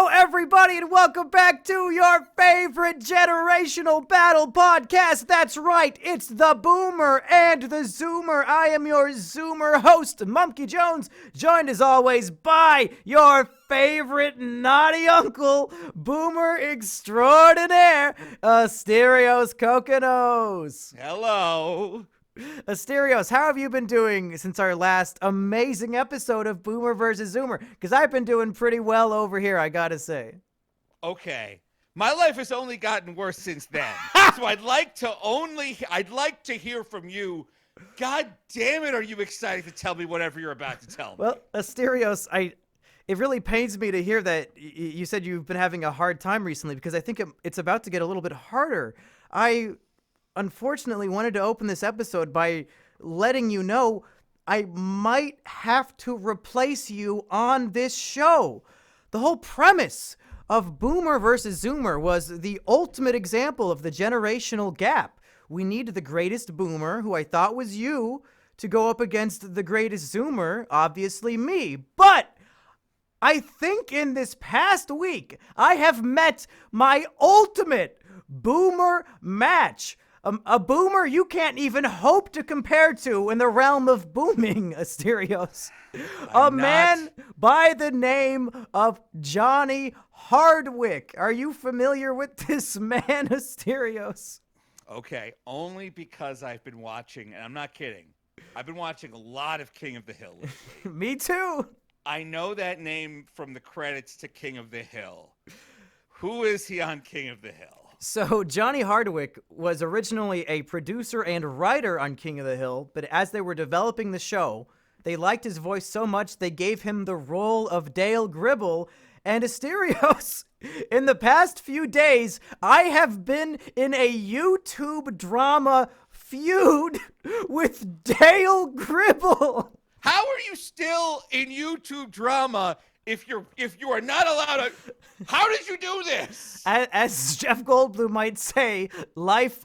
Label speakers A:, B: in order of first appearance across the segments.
A: Hello, everybody, and welcome back to your favorite generational battle podcast. That's right, it's the Boomer and the Zoomer. I am your Zoomer host, Mumkey Jones, joined as always by your favorite naughty uncle, Boomer extraordinaire, Asterios Kokonos.
B: Hello.
A: Asterios, how have you been doing since our last amazing episode of Boomer versus Zoomer? Because I've been doing pretty well over here, I gotta say.
B: Okay. My life has only gotten worse since then. So I'd like to hear from you. God damn it, are you excited to tell me whatever you're about to tell me?
A: Well, Asterios, it really pains me to hear that you said you've been having a hard time recently, because I think it's about to get a little bit harder. I unfortunately wanted to open this episode by letting you know I might have to replace you on this show. The whole premise of Boomer versus Zoomer was the ultimate example of the generational gap. We need the greatest Boomer, who I thought was you, to go up against the greatest Zoomer, obviously me. But I think in this past week, I have met my ultimate Boomer match. A Boomer you can't even hope to compare to in the realm of booming, Asterios. A man by the name of Johnny Hardwick. Are you familiar with this man, Asterios?
B: Okay, only because I've been watching, and I'm not kidding, I've been watching a lot of King of the Hill lately.
A: Me too.
B: I know that name from the credits to King of the Hill. Who is he on King of the Hill?
A: So Johnny Hardwick was originally a producer and writer on King of the Hill, but as they were developing the show, they liked his voice so much they gave him the role of Dale Gribble. And Asterios, in the past few days, I have been in a YouTube drama feud with Dale Gribble.
B: How are you still in YouTube drama if you are not allowed to? How did you do this?
A: As Jeff Goldblum might say, life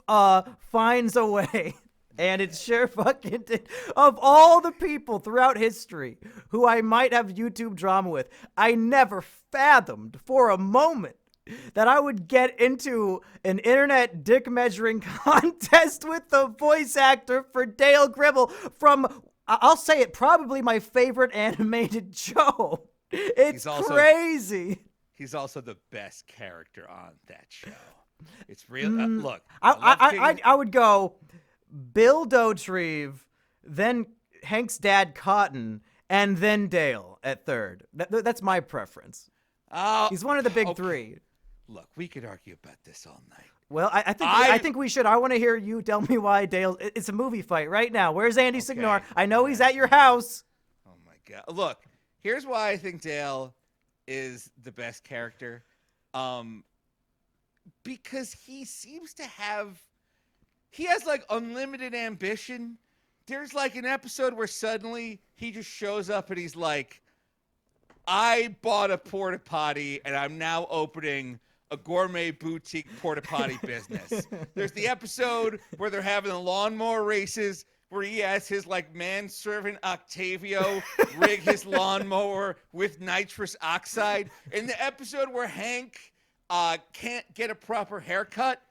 A: finds a way. And it sure fucking did. Of all the people throughout history who I might have YouTube drama with, I never fathomed for a moment that I would get into an internet dick measuring contest with the voice actor for Dale Gribble from, I'll say it, probably my favorite animated show. It's crazy.
B: He's also the best character on that show. It's real. Look,
A: I would go Bill Dauterive, then Hank's dad Cotton, and then Dale at third. That's my preference. He's one of the big three.
B: Look, we could argue about this all night.
A: Well, I think we should. I want to hear you tell me why Dale. It's a movie fight right now. Where's Andy Signor? I know he's at your house.
B: Oh my God! Look, here's why I think Dale is the best character. Because he seems to have. He has like unlimited ambition. There's like an episode where suddenly he just shows up and he's like, I bought a porta potty and I'm now opening a gourmet boutique porta potty business. There's the episode where they're having the lawnmower races where he has his like manservant Octavio rig his lawnmower with nitrous oxide. In the episode where Hank can't get a proper haircut,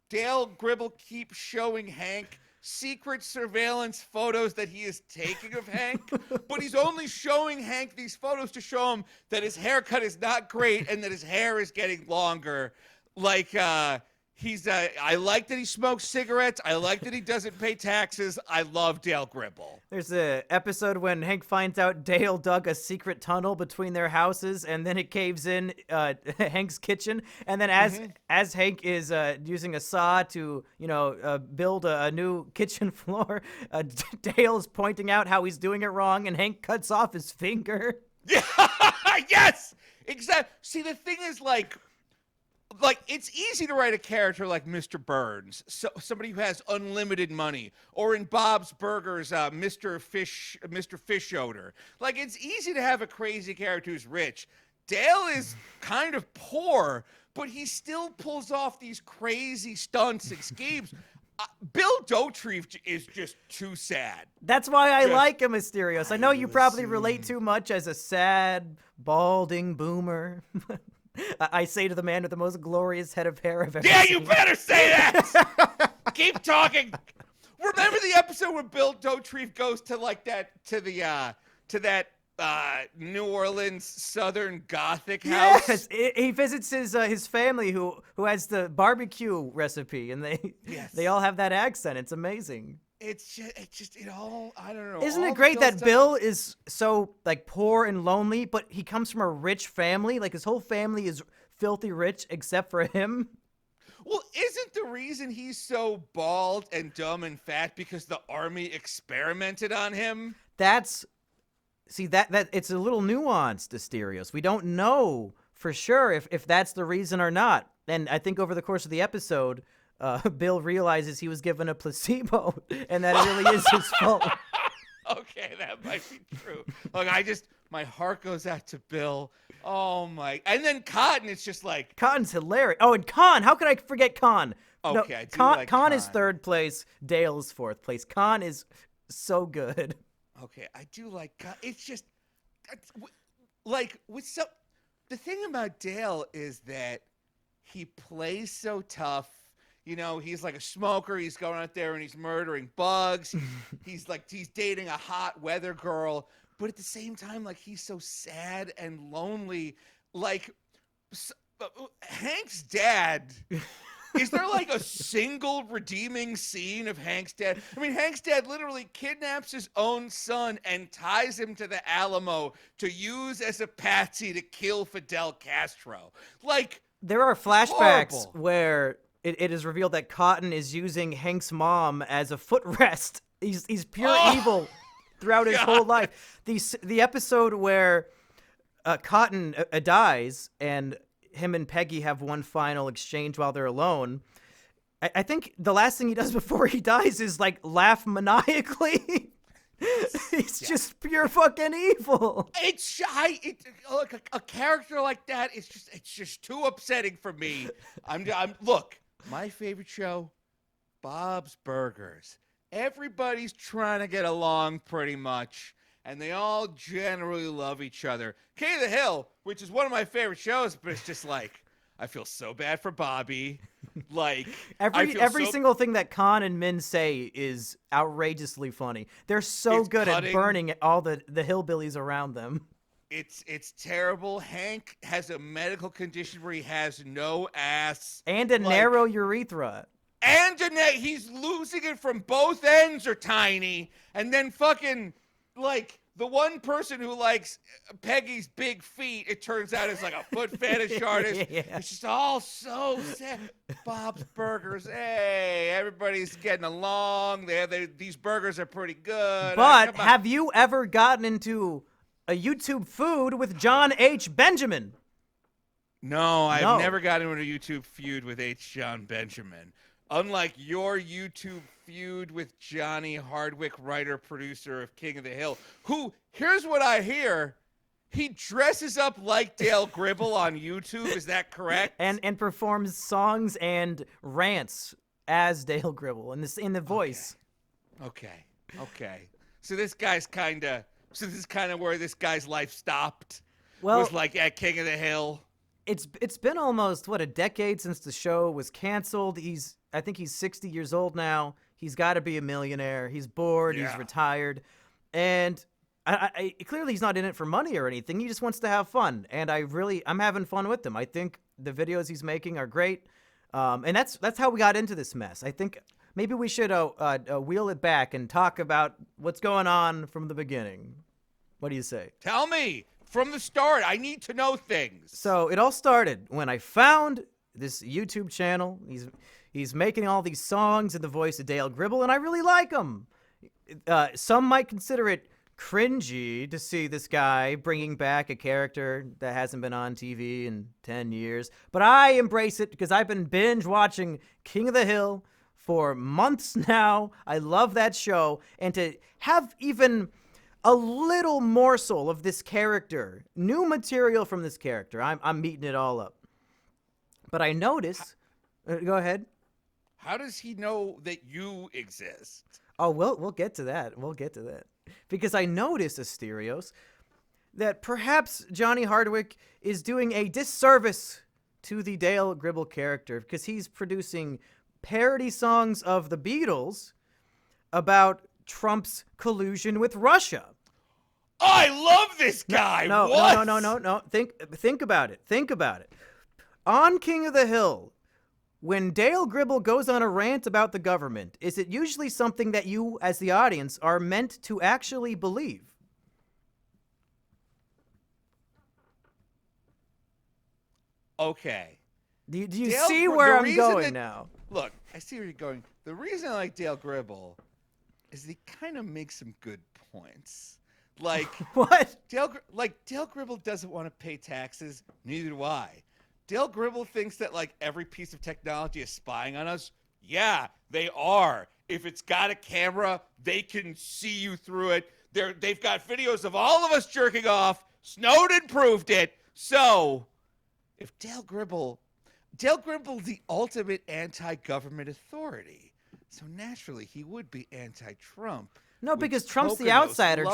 B: Dale Gribble keeps showing Hank secret surveillance photos that he is taking of Hank, but he's only showing Hank these photos to show him that his haircut is not great and that his hair is getting longer. Like, I like that he smokes cigarettes. I like that he doesn't pay taxes. I love Dale Gribble.
A: There's an episode when Hank finds out Dale dug a secret tunnel between their houses, and then it caves in Hank's kitchen. And then as Hank is using a saw to, build a new kitchen floor, Dale's pointing out how he's doing it wrong, and Hank cuts off his finger.
B: Yeah, yes, exactly. See, the thing is, like it's easy to write a character like Mr. Burns, somebody who has unlimited money, or in Bob's Burgers, Mr. Fish Odor. Like, it's easy to have a crazy character who's rich. Dale is kind of poor, but he still pulls off these crazy stunts and schemes. Bill Dauterive is just too sad.
A: That's why I like him, Asterios. I know you probably relate too much as a sad, balding boomer. I say to the man with the most glorious head of hair I've ever
B: Yeah,
A: seen.
B: you better say that. Keep talking. Remember the episode where Bill Dauterive goes to like that New Orleans Southern Gothic house?
A: Yes, he visits his family who has the barbecue recipe, and they all have that accent. It's amazing.
B: It all, I don't know.
A: Isn't
B: all
A: it
B: the
A: great that
B: stuff-
A: Bill is so like poor and lonely, but he comes from a rich family? Like his whole family is filthy rich except for him.
B: Well, isn't the reason he's so bald and dumb and fat because the army experimented on him?
A: That it's a little nuanced, Asterios. We don't know for sure if that's the reason or not. And I think over the course of the episode, Bill realizes he was given a placebo and that it really is his fault.
B: Okay, that might be true. Look, my heart goes out to Bill. Oh my! And then Cotton, it's just like
A: Cotton's hilarious. Oh, and Khan. How can I forget Khan?
B: Okay, I do
A: Khan,
B: like
A: Khan is
B: Khan.
A: third place. Dale is fourth place. Khan is so good.
B: okay, I do like Cotton. It's just like with some. The thing about Dale is that he plays so tough. You know, he's like a smoker. He's going out there and he's murdering bugs. he's dating a hot weather girl. But at the same time, like, he's so sad and lonely. Like, Hank's dad. Is there like a single redeeming scene of Hank's dad? I mean, Hank's dad literally kidnaps his own son and ties him to the Alamo to use as a patsy to kill Fidel Castro. Like,
A: There are flashbacks
B: horrible.
A: where it is revealed that Cotton is using Hank's mom as a footrest. He's pure evil throughout his whole life. The episode where Cotton dies and him and Peggy have one final exchange while they're alone. I think the last thing he does before he dies is like laugh maniacally. He's just pure fucking evil.
B: Look, a character like that, it's just too upsetting for me. Look, my favorite show, Bob's Burgers. Everybody's trying to get along pretty much, and they all generally love each other. King of the Hill, which is one of my favorite shows, but it's just like, I feel so bad for Bobby. Like,
A: Every single thing that Khan and Min say is outrageously funny. They're so
B: It's
A: good
B: cutting.
A: at burning all the hillbillies around them.
B: It's terrible. Hank has a medical condition where he has no ass.
A: And a narrow urethra.
B: And he's losing it from both ends are tiny. And then fucking, like, the one person who likes Peggy's big feet, it turns out is like a foot fetish artist.
A: Yeah.
B: It's just all so sad. Bob's Burgers. Hey, everybody's getting along. These burgers are pretty good.
A: But
B: Come on.
A: have you ever gotten into a YouTube food with John H. Benjamin?
B: No, I've
A: No.
B: never gotten into a YouTube feud with H. John Benjamin. Unlike your YouTube feud with Johnny Hardwick, writer, producer of King of the Hill, who, here's what I hear, he dresses up like Dale Gribble on YouTube. Is that correct?
A: And performs songs and rants as Dale Gribble in the voice.
B: Okay. So this is kind of where this guy's life stopped.
A: Well,
B: Was like at King of the Hill.
A: It's been almost a decade since the show was canceled. I think he's 60 years old now. He's got to be a millionaire. He's bored.
B: Yeah.
A: He's retired, and I clearly he's not in it for money or anything. He just wants to have fun, and I'm having fun with him. I think the videos he's making are great, and that's how we got into this mess. I think maybe we should wheel it back and talk about what's going on from the beginning. What do you say?
B: Tell me from the start. I need to know things.
A: So it all started when I found this YouTube channel. He's making all these songs in the voice of Dale Gribble, and I really like him. Some might consider it cringy to see this guy bringing back a character that hasn't been on TV in 10 years, but I embrace it because I've been binge watching King of the Hill for months now. I love that show, and to have even a little morsel of this character, new material from this character, I'm meeting it all up. But I notice, go ahead.
B: How does he know that you exist?
A: Oh, we'll get to that. We'll get to that. Because I noticed, Asterios, that perhaps Johnny Hardwick is doing a disservice to the Dale Gribble character because he's producing parody songs of the Beatles about Trump's collusion with Russia.
B: I love this guy.
A: No,
B: what?
A: no. Think about it. Think about it. On King of the Hill, when Dale Gribble goes on a rant about the government, is it usually something that you, as the audience, are meant to actually believe?
B: Okay.
A: Do you see where I'm going now?
B: Look, I see where you're going. The reason I like Dale Gribble is he kind of makes some good points. Like
A: What?
B: Dale Gribble doesn't want to pay taxes. Neither do I. Dale Gribble thinks that like every piece of technology is spying on us. Yeah, they are. If it's got a camera, they can see you through it. They've got videos of all of us jerking off. Snowden proved it. So, if Dale Gribble's the ultimate anti-government authority. So naturally, he would be anti-Trump.
A: No, because Trump's the outsider.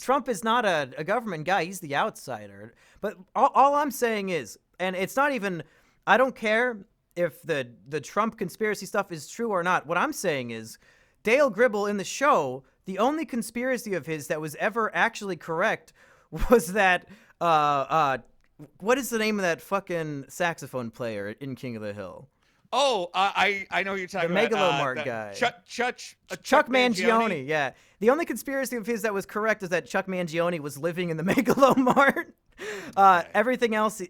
A: Trump is not a government guy. He's the outsider. But all I'm saying is, and it's not even, I don't care if the Trump conspiracy stuff is true or not. What I'm saying is, Dale Gribble in the show, the only conspiracy of his that was ever actually correct was that, what is the name of that fucking saxophone player in King of the Hill?
B: Oh, I know who you're talking about.
A: The Megalomart guy.
B: Chuck
A: Mangione, yeah. The only conspiracy of his that was correct is that Chuck Mangione was living in the Megalomart. Everything else,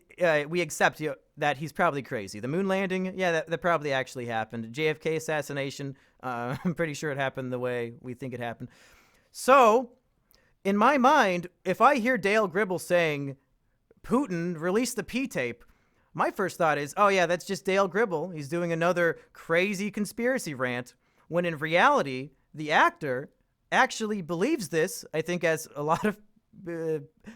A: we accept that he's probably crazy. The moon landing, yeah, that probably actually happened. JFK assassination, I'm pretty sure it happened the way we think it happened. So, in my mind, if I hear Dale Gribble saying, Putin released the P-tape, my first thought is, oh yeah, that's just Dale Gribble. He's doing another crazy conspiracy rant, when in reality, the actor actually believes this, I think, as a lot of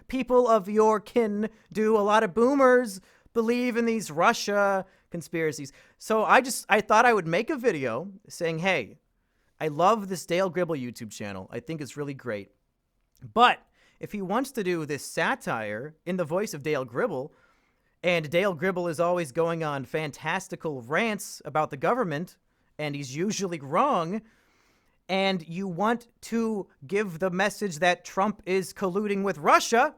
A: people of your kin do. A lot of boomers believe in these Russia conspiracies. So I thought I would make a video saying, hey, I love this Dale Gribble YouTube channel. I think it's really great. But if he wants to do this satire in the voice of Dale Gribble, and Dale Gribble is always going on fantastical rants about the government, and he's usually wrong, and you want to give the message that Trump is colluding with Russia,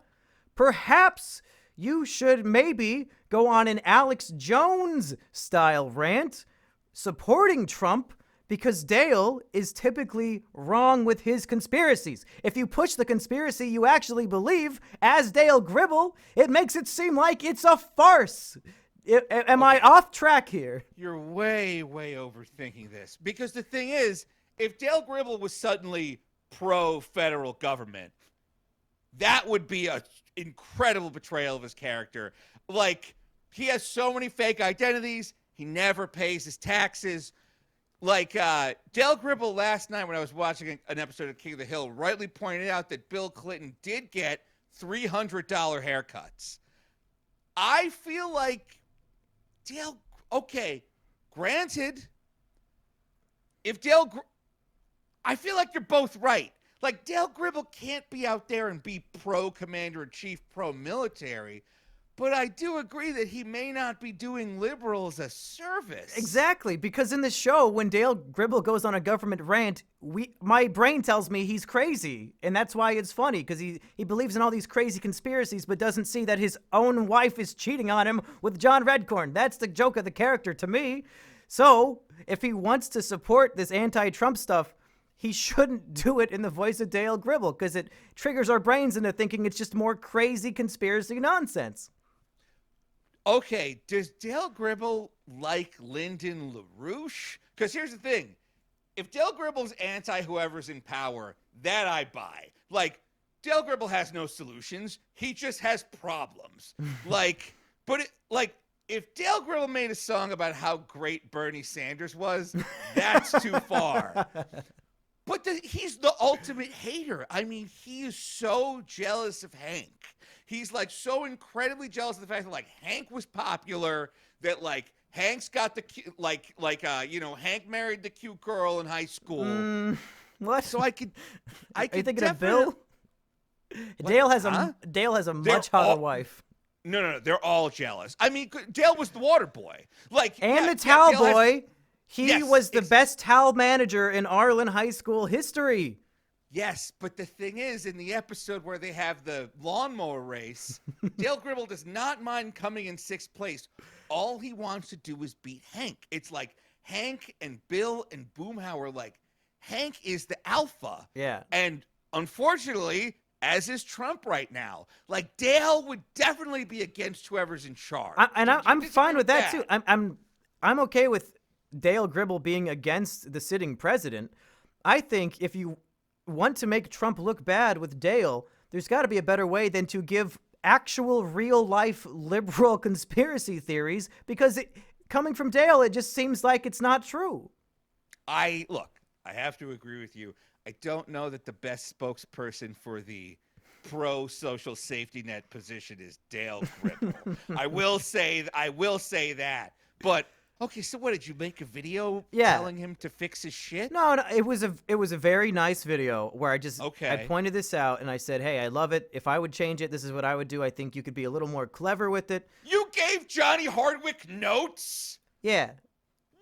A: perhaps you should maybe go on an Alex Jones-style rant supporting Trump, because Dale is typically wrong with his conspiracies. If you push the conspiracy you actually believe, as Dale Gribble, it makes it seem like it's a farce. Am I off track here?
B: You're way, way overthinking this. Because the thing is, if Dale Gribble was suddenly pro-federal government, that would be an incredible betrayal of his character. Like, he has so many fake identities. He never pays his taxes. Like, Dale Gribble last night when I was watching an episode of King of the Hill rightly pointed out that Bill Clinton did get $300 haircuts. I feel like okay, granted, I feel like you're both right. Like, Dale Gribble can't be out there and be pro-commander-in-chief, pro-military, but I do agree that he may not be doing liberals a service.
A: Exactly, because in the show, when Dale Gribble goes on a government rant, my brain tells me he's crazy, and that's why it's funny, because he believes in all these crazy conspiracies, but doesn't see that his own wife is cheating on him with John Redcorn. That's the joke of the character to me. So, if he wants to support this anti-Trump stuff, he shouldn't do it in the voice of Dale Gribble, because it triggers our brains into thinking it's just more crazy conspiracy nonsense.
B: Okay, does Dale Gribble like Lyndon LaRouche? Because here's the thing. If Dale Gribble's anti-whoever's in power, that I buy. Like, Dale Gribble has no solutions. He just has problems. If Dale Gribble made a song about how great Bernie Sanders was, that's too far. But he's the ultimate hater. I mean, he is so jealous of Hank. He's like so incredibly jealous of the fact that like Hank was popular, that like Hank's got the Hank married the cute girl in high school.
A: What?
B: So I could
A: Are you thinking of Bill? Dale has
B: Huh?
A: a
B: They're
A: much hotter
B: all-
A: wife.
B: No, they're all jealous. I mean, Dale was the water boy. Like,
A: And
B: yeah,
A: the towel
B: Dale has-
A: boy. He
B: Yes,
A: was the best towel manager in Arlen High School history.
B: Yes, but the thing is, in the episode where they have the lawnmower race, Dale Gribble does not mind coming in 6th place. All he wants to do is beat Hank. It's like Hank and Bill and Boomhauer, like, Hank is the alpha.
A: Yeah.
B: And unfortunately, as is Trump right now, like, Dale would definitely be against whoever's in charge.
A: I'm fine with that too.
B: that?
A: I'm okay with Dale Gribble being against the sitting president. I think if you want to make Trump look bad with Dale, there's got to be a better way than to give actual real life liberal conspiracy theories, because coming from Dale, it just seems like it's not true.
B: I have to agree with you. I don't know that the best spokesperson for the pro social safety net position is Dale Gribble. I will say that. But okay, so what, did you make a video telling him to fix his shit?
A: No, it was a very nice video where I pointed this out and I said, "Hey, I love it. If I would change it, this is what I would do. I think you could be a little more clever with it."
B: You gave Johnny Hardwick notes?
A: Yeah.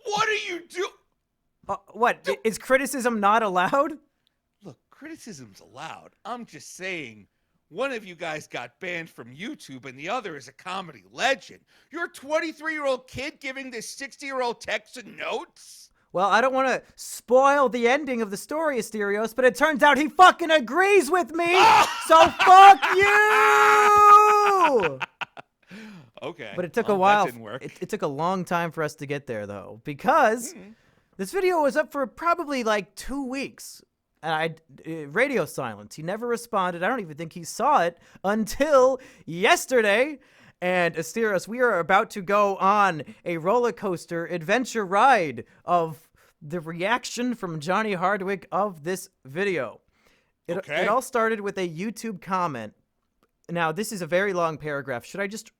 B: What are you doing?
A: What? Is criticism not allowed?
B: Look, criticism's allowed. I'm just saying, one of you guys got banned from YouTube and the other is a comedy legend. You're a 23-year-old kid giving this 60-year-old Texan notes?
A: Well, I don't want to spoil the ending of the story, Asterios, but it turns out he fucking agrees with me, so fuck you!
B: Okay.
A: But it took a while.
B: That didn't work.
A: It took a long time for us to get there, though, because this video was up for probably like 2 weeks. And radio silence. He never responded. I don't even think he saw it until yesterday. And Asterios, we are about to go on a roller coaster adventure ride of the reaction from Johnny Hardwick of this video. It all started with a YouTube comment. Now, this is a very long paragraph. Should I just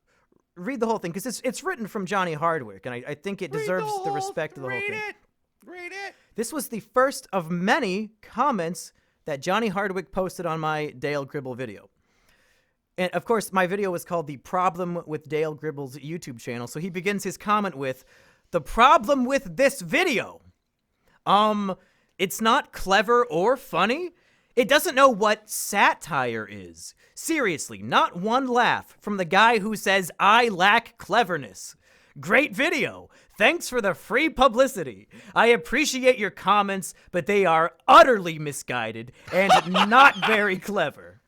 A: read the whole thing? Because it's written from Johnny Hardwick, and I think it deserves the respect of the whole thing.
B: Read it.
A: This was the first of many comments that Johnny Hardwick posted on my Dale Gribble video. And of course, my video was called The Problem with Dale Gribble's YouTube channel. So he begins his comment with, "The problem with this video. It's not clever or funny. It doesn't know what satire is. Seriously, not one laugh from the guy who says I lack cleverness. Great video. Thanks for the free publicity. I appreciate your comments, but they are utterly misguided and not very clever.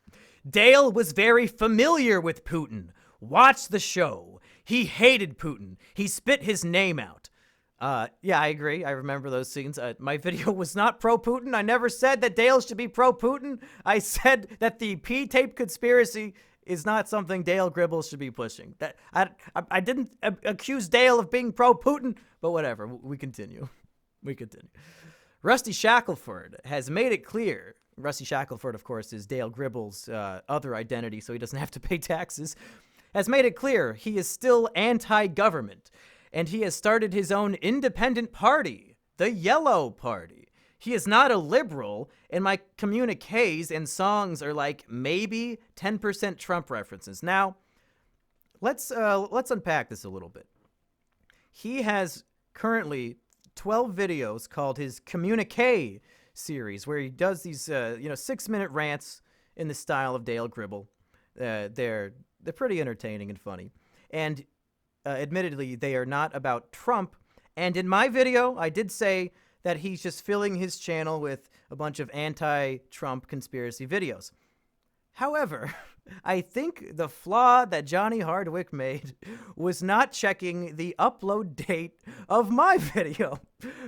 A: Dale was very familiar with Putin. Watch the show. He hated Putin. He spit his name out." Yeah, I agree. I remember those scenes. My video was not pro-Putin. I never said that Dale should be pro-Putin. I said that the P-tape conspiracy is not something Dale Gribble should be pushing. That I didn't accuse Dale of being pro-Putin, but whatever. We continue. Rusty Shackelford has made it clear. Rusty Shackelford, of course, is Dale Gribble's other identity, so he doesn't have to pay taxes. Has made it clear he is still anti-government, and he has started his own independent party, the Yellow Party. He is not a liberal, and my communiques and songs are like maybe 10% Trump references. Now, let's unpack this a little bit. He has currently 12 videos called his communique series, where he does these 6-minute rants in the style of Dale Gribble. They're pretty entertaining and funny, and admittedly, they are not about Trump. And in my video, I did say that he's just filling his channel with a bunch of anti-Trump conspiracy videos. However, I think the flaw that Johnny Hardwick made was not checking the upload date of my video.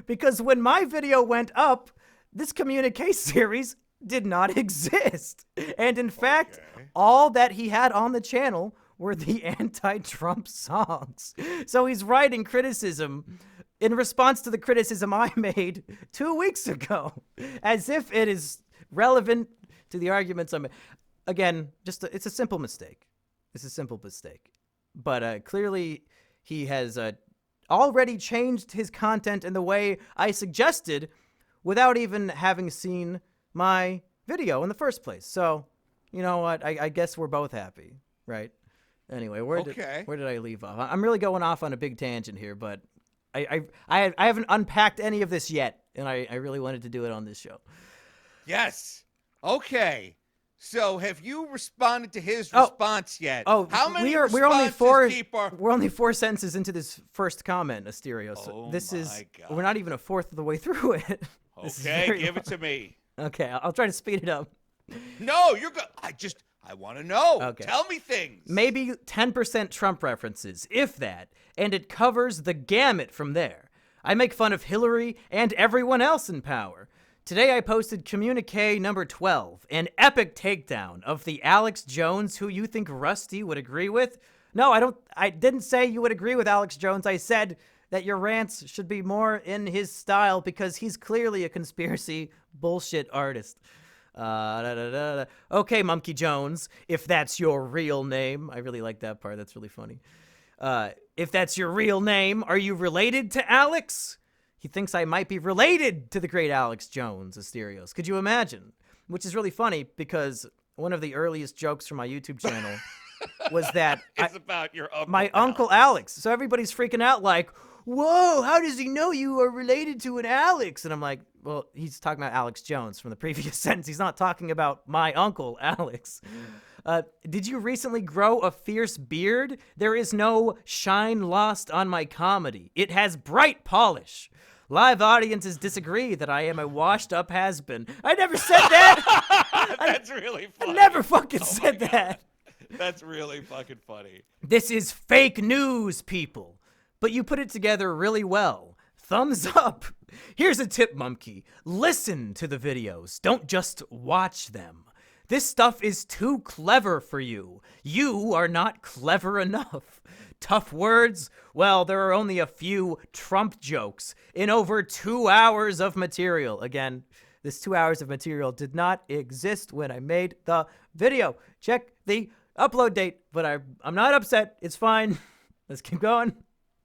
A: Because when my video went up, this communique series did not exist. And in fact, all that he had on the channel were the anti-Trump songs. So he's writing criticism in response to the criticism I made 2 weeks ago, as if it is relevant to the arguments I made. Again, it's a simple mistake. It's a simple mistake. But clearly he has already changed his content in the way I suggested without even having seen my video in the first place. So You know what? I guess we're both happy, right? Anyway, where did I leave off? I'm really going off on a big tangent here, but I haven't unpacked any of this yet, and I really wanted to do it on this show.
B: Yes. Okay. So have you responded to his response yet?
A: Oh,
B: how many
A: we're only four.
B: keep our...
A: We're only 4 sentences into this first comment, Asterio. So
B: God.
A: we're not even a fourth of the way through it.
B: Okay, give it to me.
A: Okay, I'll try to speed it up.
B: No, you're good. I want to know.
A: Okay.
B: Tell me things.
A: Maybe 10% Trump references, if that, and it covers the gamut from there. I make fun of Hillary and everyone else in power. Today I posted communique number 12, an epic takedown of the Alex Jones who you think Rusty would agree with. No, I didn't say you would agree with Alex Jones. I said that your rants should be more in his style because he's clearly a conspiracy bullshit artist. Okay, Monkey Jones, if that's your real name. I really like that part. That's really funny. If that's your real name, are you related to Alex? He thinks I might be related to the great Alex Jones, Asterios. Could you imagine? Which is really funny because one of the earliest jokes from my YouTube channel was that
B: it's about your uncle
A: my Uncle Alex. So everybody's freaking out like, whoa, how does he know you are related to an Alex? And I'm like, well, he's talking about Alex Jones from the previous sentence. He's not talking about my uncle, Alex. Did you recently grow a fierce beard? There is no shine lost on my comedy. It has bright polish. Live audiences disagree that I am a washed-up has-been. I never said that.
B: That's really funny.
A: I never fucking said that.
B: That's really fucking funny.
A: This is fake news, people. But you put it together really well. Thumbs up. Here's a tip, Monkey. Listen to the videos. Don't just watch them. This stuff is too clever for you. You are not clever enough. Tough words? Well, there are only a few Trump jokes in over 2 hours of material. Again, this 2 hours of material did not exist when I made the video. Check the upload date, but I'm not upset. It's fine. Let's keep going.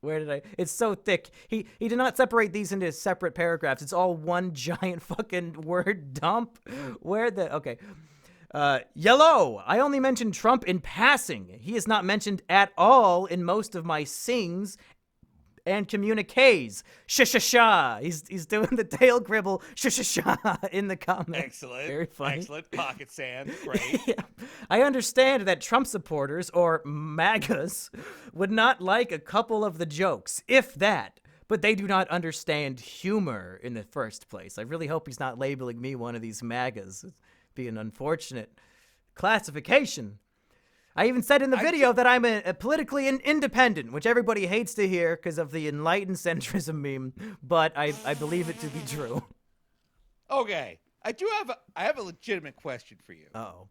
A: Where did I? It's so thick. He did not separate these into separate paragraphs. It's all one giant fucking word dump. Okay. Yellow. I only mentioned Trump in passing. He is not mentioned at all in most of my sings and communiques. Sha. He's doing the tail Gribble sha in the comments.
B: Excellent.
A: Very funny.
B: Excellent. Pocket sand. Great.
A: Yeah. I understand that Trump supporters, or MAGAs, would not like a couple of the jokes, if that, but they do not understand humor in the first place. I really hope he's not labeling me one of these MAGAs. It'd be an unfortunate classification. I even said in the video that I'm a politically independent, which everybody hates to hear because of the enlightened centrism meme, but I believe it to be true.
B: Okay. I have a legitimate question for you.
A: Uh-oh.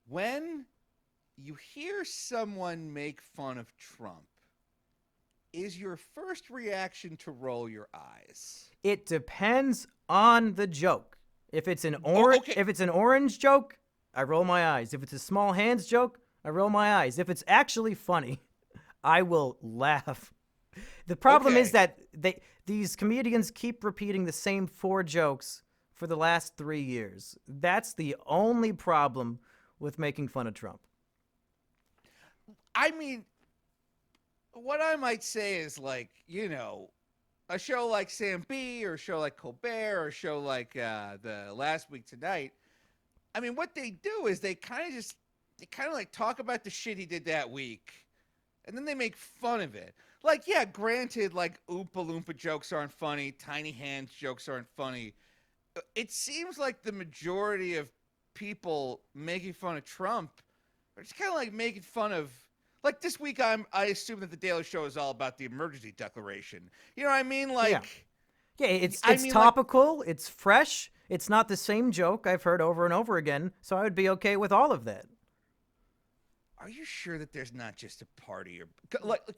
B: When you hear someone make fun of Trump, is your first reaction to roll your eyes?
A: It depends on the joke. If it's an orange joke, I roll my eyes. If it's a small hands joke, I roll my eyes. If it's actually funny, I will laugh. The problem is that these comedians keep repeating the same 4 jokes for the last 3 years. That's the only problem with making fun of Trump.
B: I mean, what I might say is, like, you know, a show like Sam B or a show like Colbert or a show like the Last Week Tonight, I mean, what they do is they kind of like talk about the shit he did that week, and then they make fun of it. Like, yeah, granted, like Oompa Loompa jokes aren't funny, Tiny Hands jokes aren't funny. It seems like the majority of people making fun of Trump are just kind of like making fun of. Like this week, I assume that the Daily Show is all about the emergency declaration. You know what I mean? Like,
A: yeah, it's topical, it's fresh. It's not the same joke I've heard over and over again, so I would be okay with all of that.
B: Are you sure that there's not just a party?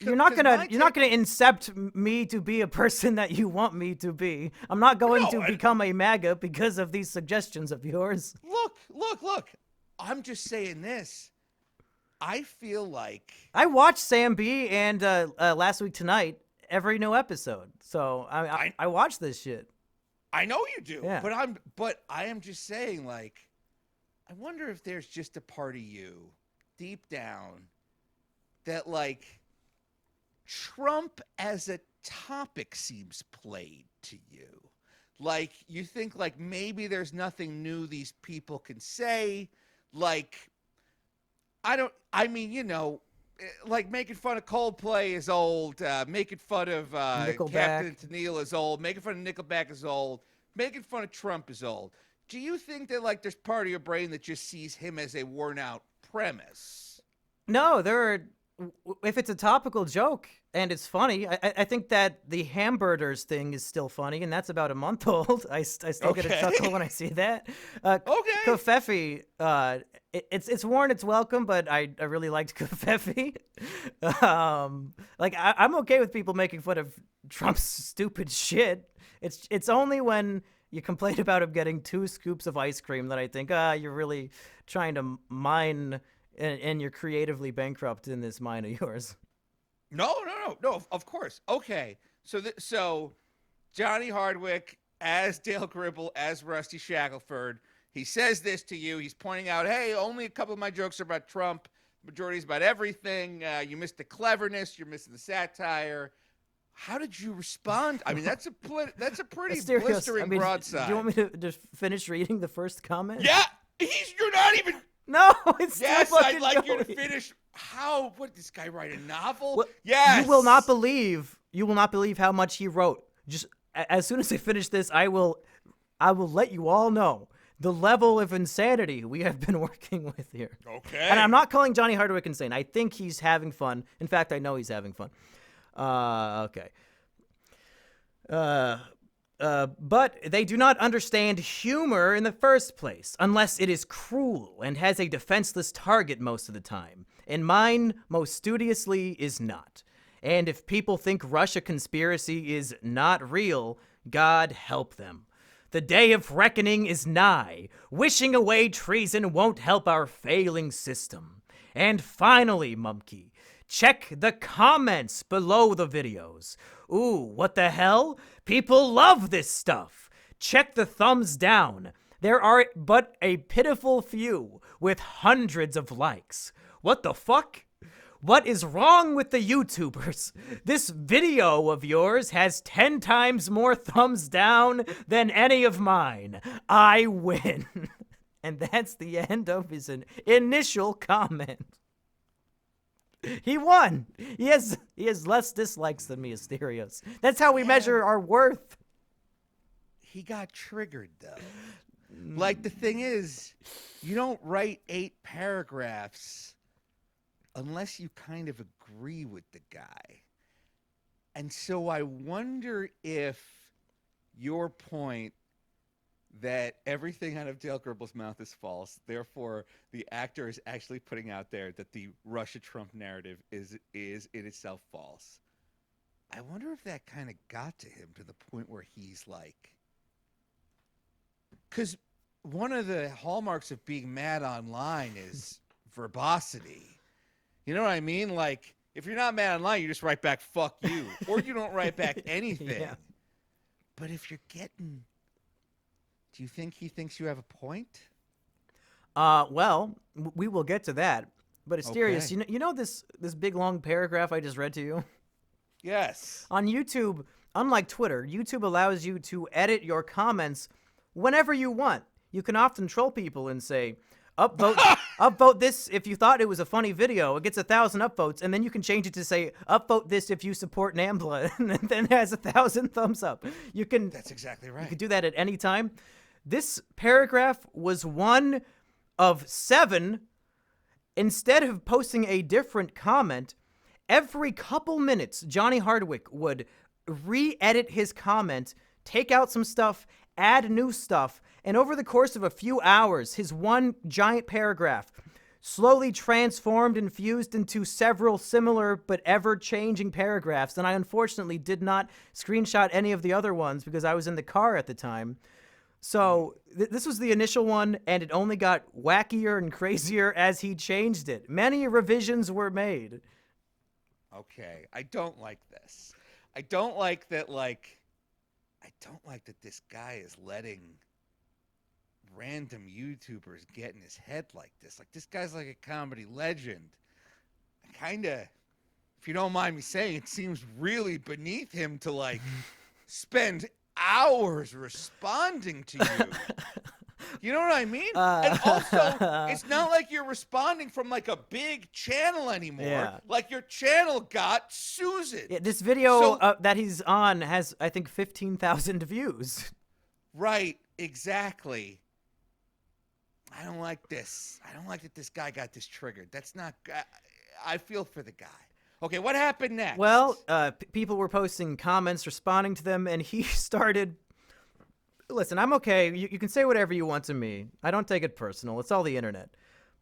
A: You're not gonna incept me to be a person that you want me to be. I'm not going to become a MAGA because of these suggestions of yours.
B: Look. I'm just saying this. I feel like
A: I watched Sam B and Last Week Tonight every new episode, so I watch this shit.
B: I know you do,
A: yeah.
B: but I am just saying, like, I wonder if there's just a part of you deep down that, like, Trump as a topic seems played to you. Like, you think, like, maybe there's nothing new these people can say. Like, I mean, like, making fun of Coldplay is old. Making fun of
A: Nickelback.
B: Captain Tennille is old. Making fun of Nickelback is old. Making fun of Trump is old. Do you think that, like, there's part of your brain that just sees him as a worn out premise?
A: No, if it's a topical joke and it's funny, I think that the hamburgers thing is still funny, and that's about a month old. I still get a chuckle when I see that.
B: Okay.
A: Kofefi, it's worn its welcome, but I really liked Kofefi. Like, I'm okay with people making fun of Trump's stupid shit. It's only when you complain about him getting 2 scoops of ice cream that I think, you're really trying to mine, and you're creatively bankrupt in this mine of yours.
B: No. Of course. Okay. So Johnny Hardwick as Dale Gribble as Rusty Shackelford. He says this to you. He's pointing out, hey, only a couple of my jokes are about Trump. Majority is about everything. You missed the cleverness. You're missing the satire. How did you respond? I mean, that's a pretty blistering broadside.
A: Do you want me to just finish reading the first comment?
B: Yeah, you're not even.
A: No, it's
B: Yes,
A: still fucking
B: I'd like you to
A: going.
B: finish. How? What did this guy write a novel?
A: Well,
B: Yes.
A: You will not believe how much he wrote. Just as soon as I finish this, I will let you all know the level of insanity we have been working with here.
B: Okay.
A: And I'm not calling Johnny Hardwick insane. I think he's having fun. In fact, I know he's having fun. Okay. But they do not understand humor in the first place, unless it is cruel and has a defenseless target most of the time. And mine, most studiously, is not. And if people think Russia conspiracy is not real, God help them. The day of reckoning is nigh. Wishing away treason won't help our failing system. And finally, Mumkey, check the comments below the videos. Ooh, what the hell? People love this stuff. Check the thumbs down. There are but a pitiful few with hundreds of likes. What the fuck? What is wrong with the YouTubers? This video of yours has 10 times more thumbs down than any of mine. I win. And that's the end of his initial comment. He won. He has less dislikes than me, Asterios. That's how we measure our worth.
B: He got triggered, though. Like, the thing is, you don't write 8 paragraphs unless you kind of agree with the guy. And so I wonder if your point that everything out of Dale Gribble's mouth is false, therefore the actor is actually putting out there that the Russia-Trump narrative is in itself false. I wonder if that kind of got to him to the point where he's like... Because one of the hallmarks of being mad online is verbosity. You know what I mean? Like, if you're not mad online, you just write back, fuck you. Or you don't write back anything.
A: Yeah.
B: But if you're getting... Do you think he thinks you have a point?
A: Well, we will get to that. But Asterios,
B: Okay.
A: you know this big long paragraph I just read to you?
B: Yes.
A: On YouTube, unlike Twitter, YouTube allows you to edit your comments whenever you want. You can often troll people and say, upvote this if you thought it was a funny video. It gets 1,000 upvotes, and then you can change it to say, upvote this if you support NAMBLA, and then it has 1,000 thumbs up.
B: That's exactly right.
A: You can do that at any time. This paragraph was one of 7. Instead of posting a different comment, every couple minutes, Johnny Hardwick would re-edit his comment, take out some stuff, add new stuff, and over the course of a few hours, his one giant paragraph slowly transformed and fused into several similar but ever-changing paragraphs. And I unfortunately did not screenshot any of the other ones because I was in the car at the time. So this was the initial one, and it only got wackier and crazier as he changed it. Many revisions were made.
B: Okay. I don't like this. I don't like that, this guy is letting random YouTubers get in his head like this? Like, this guy's like a comedy legend. Kind of, if you don't mind me saying, it seems really beneath him to, like, spend hours responding to you. You know what I mean? And also, it's not like you're responding from, like, a big channel anymore.
A: Yeah.
B: Like, your channel got Susan.
A: Yeah, this video that he's on has, I think, 15,000 views.
B: Right, exactly. I don't like this. I don't like that this guy got this triggered. That's not... I feel for the guy. Okay, what happened next?
A: Well, people were posting comments, responding to them, and he started... Listen, I'm okay. You can say whatever you want to me. I don't take it personal. It's all the internet.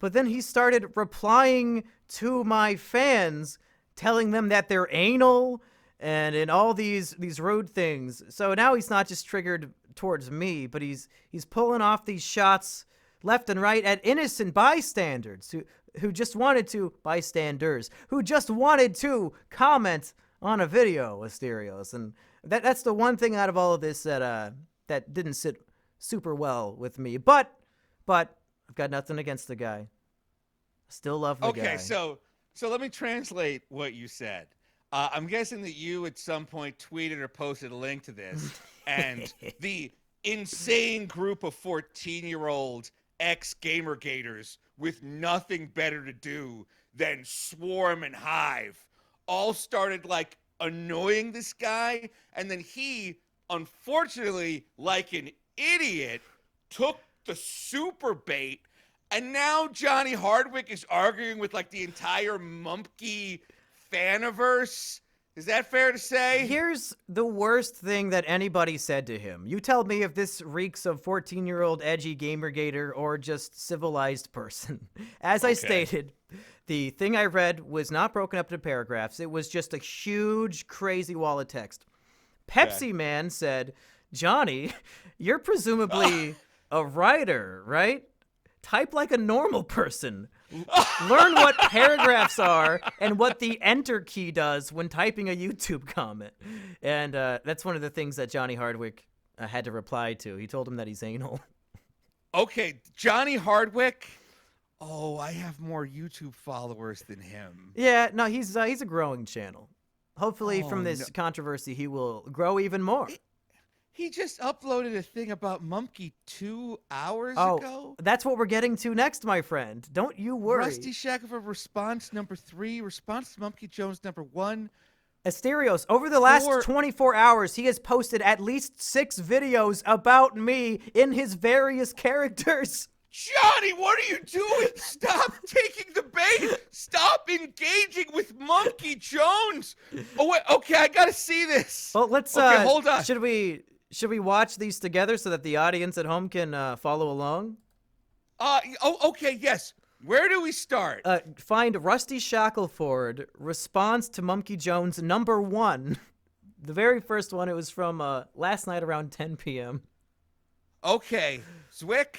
A: But then he started replying to my fans, telling them that they're anal and all these rude things. So now he's not just triggered towards me, but he's pulling off these shots left and right at innocent bystanders who just wanted to comment on a video, Asterios. And that's the one thing out of all of this that didn't sit super well with me. But I've got nothing against the guy. Still love the guy.
B: Okay, so let me translate what you said. I'm guessing that you at some point tweeted or posted a link to this, and the insane group of 14-year-old ex-gamergators with nothing better to do than swarm and hive all started, like, annoying this guy, and then he, unfortunately, like an idiot, took the super bait, and now Johnny Hardwick is arguing with, like, the entire Mumpke faniverse. Is that fair to say?
A: Here's the worst thing that anybody said to him. You tell me if this reeks of 14-year-old edgy gamergator or just civilized person. As I stated, the thing I read was not broken up into paragraphs. It was just a huge, crazy wall of text. Pepsi Man said, Johnny, you're presumably a writer, right? Type like a normal person. Learn what paragraphs are and what the enter key does when typing a YouTube comment. And that's one of the things that Johnny Hardwick had to reply to. He told him that he's anal.
B: Okay, Johnny Hardwick. Oh, I have more YouTube followers than him.
A: Yeah, no, he's a growing channel. Hopefully from this controversy, he will grow even more.
B: He just uploaded a thing about Mumpke 2 hours ago.
A: That's what we're getting to next, my friend. Don't you worry.
B: Rusty Shackelford response number 3, response to Mumpke Jones number 1.
A: Asterios, over the last 24 hours, he has posted at least 6 videos about me in his various characters.
B: Johnny, what are you doing? Stop taking the bait. Stop engaging with Mumpke Jones. Oh, wait, okay, I gotta see this.
A: Well, let's,
B: okay, hold on.
A: Should we watch these together so that the audience at home can follow along?
B: Okay, yes. Where do we start?
A: Find Rusty Shackelford, response to Mumpke Jones number 1. The very first one, it was from last night around 10 p.m.
B: Okay, Zwick,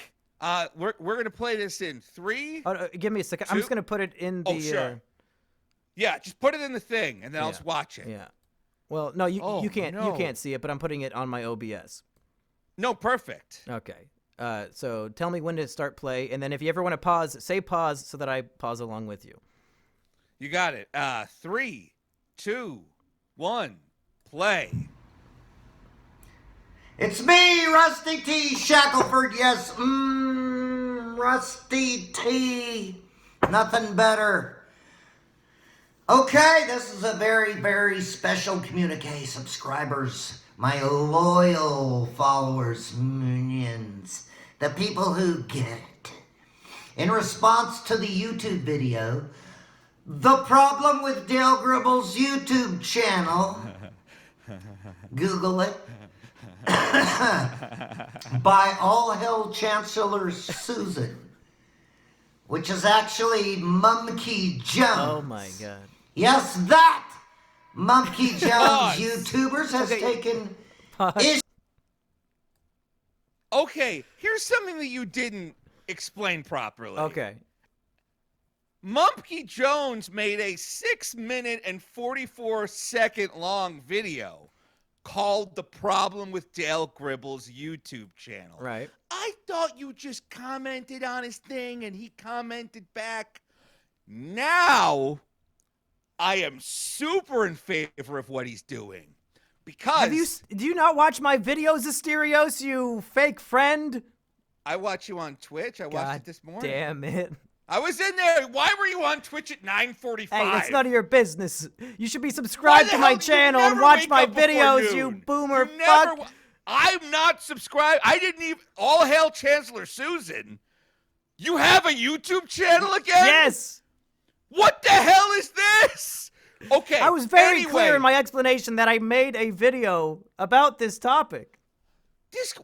B: we're going to play this in 3.
A: Give me a second.
B: 2.
A: I'm just going to put it in the...
B: Oh, sure. Yeah, just put it in the thing, and then I'll just watch it.
A: Yeah. Well, no, you can't see it, but I'm putting it on my OBS.
B: No, perfect.
A: Okay. So tell me when to start play, and then if you ever want to pause, say pause so that I pause along with you.
B: You got it. 3, 2, 1, play.
C: It's me, Rusty T. Shackelford. Yes, Rusty T. Nothing better. Okay, this is a very, very special communique, subscribers, my loyal followers, minions, the people who get it. In response to the YouTube video, The Problem with Dale Gribble's YouTube channel, Google it, by All Hell Chancellor Susan, which is actually Mumpke Jones.
A: Oh my god.
C: Yes, that Mumpke Jones YouTubers has taken issue.
B: Okay, here's something that you didn't explain properly.
A: Okay.
B: Mumpke Jones made a 6-minute and 44-second long video called The Problem with Dale Gribble's YouTube channel.
A: Right.
B: I thought you just commented on his thing and he commented back. Now, I am super in favor of what he's doing. Because
A: do you not watch my videos, Asterios, you fake friend?
B: I watch you on Twitch. I watched it this morning.
A: Damn it.
B: I was in there. Why were you on Twitch at 9:45?
A: Hey, that's none of your business. You should be subscribed to my channel and watch my videos, you boomer fuck.
B: I'm not subscribed. I didn't even. All hail Chancellor Susan. You have a YouTube channel again?
A: Yes.
B: What the hell is this? Okay.
A: I was very clear in my explanation that I made a video about this topic.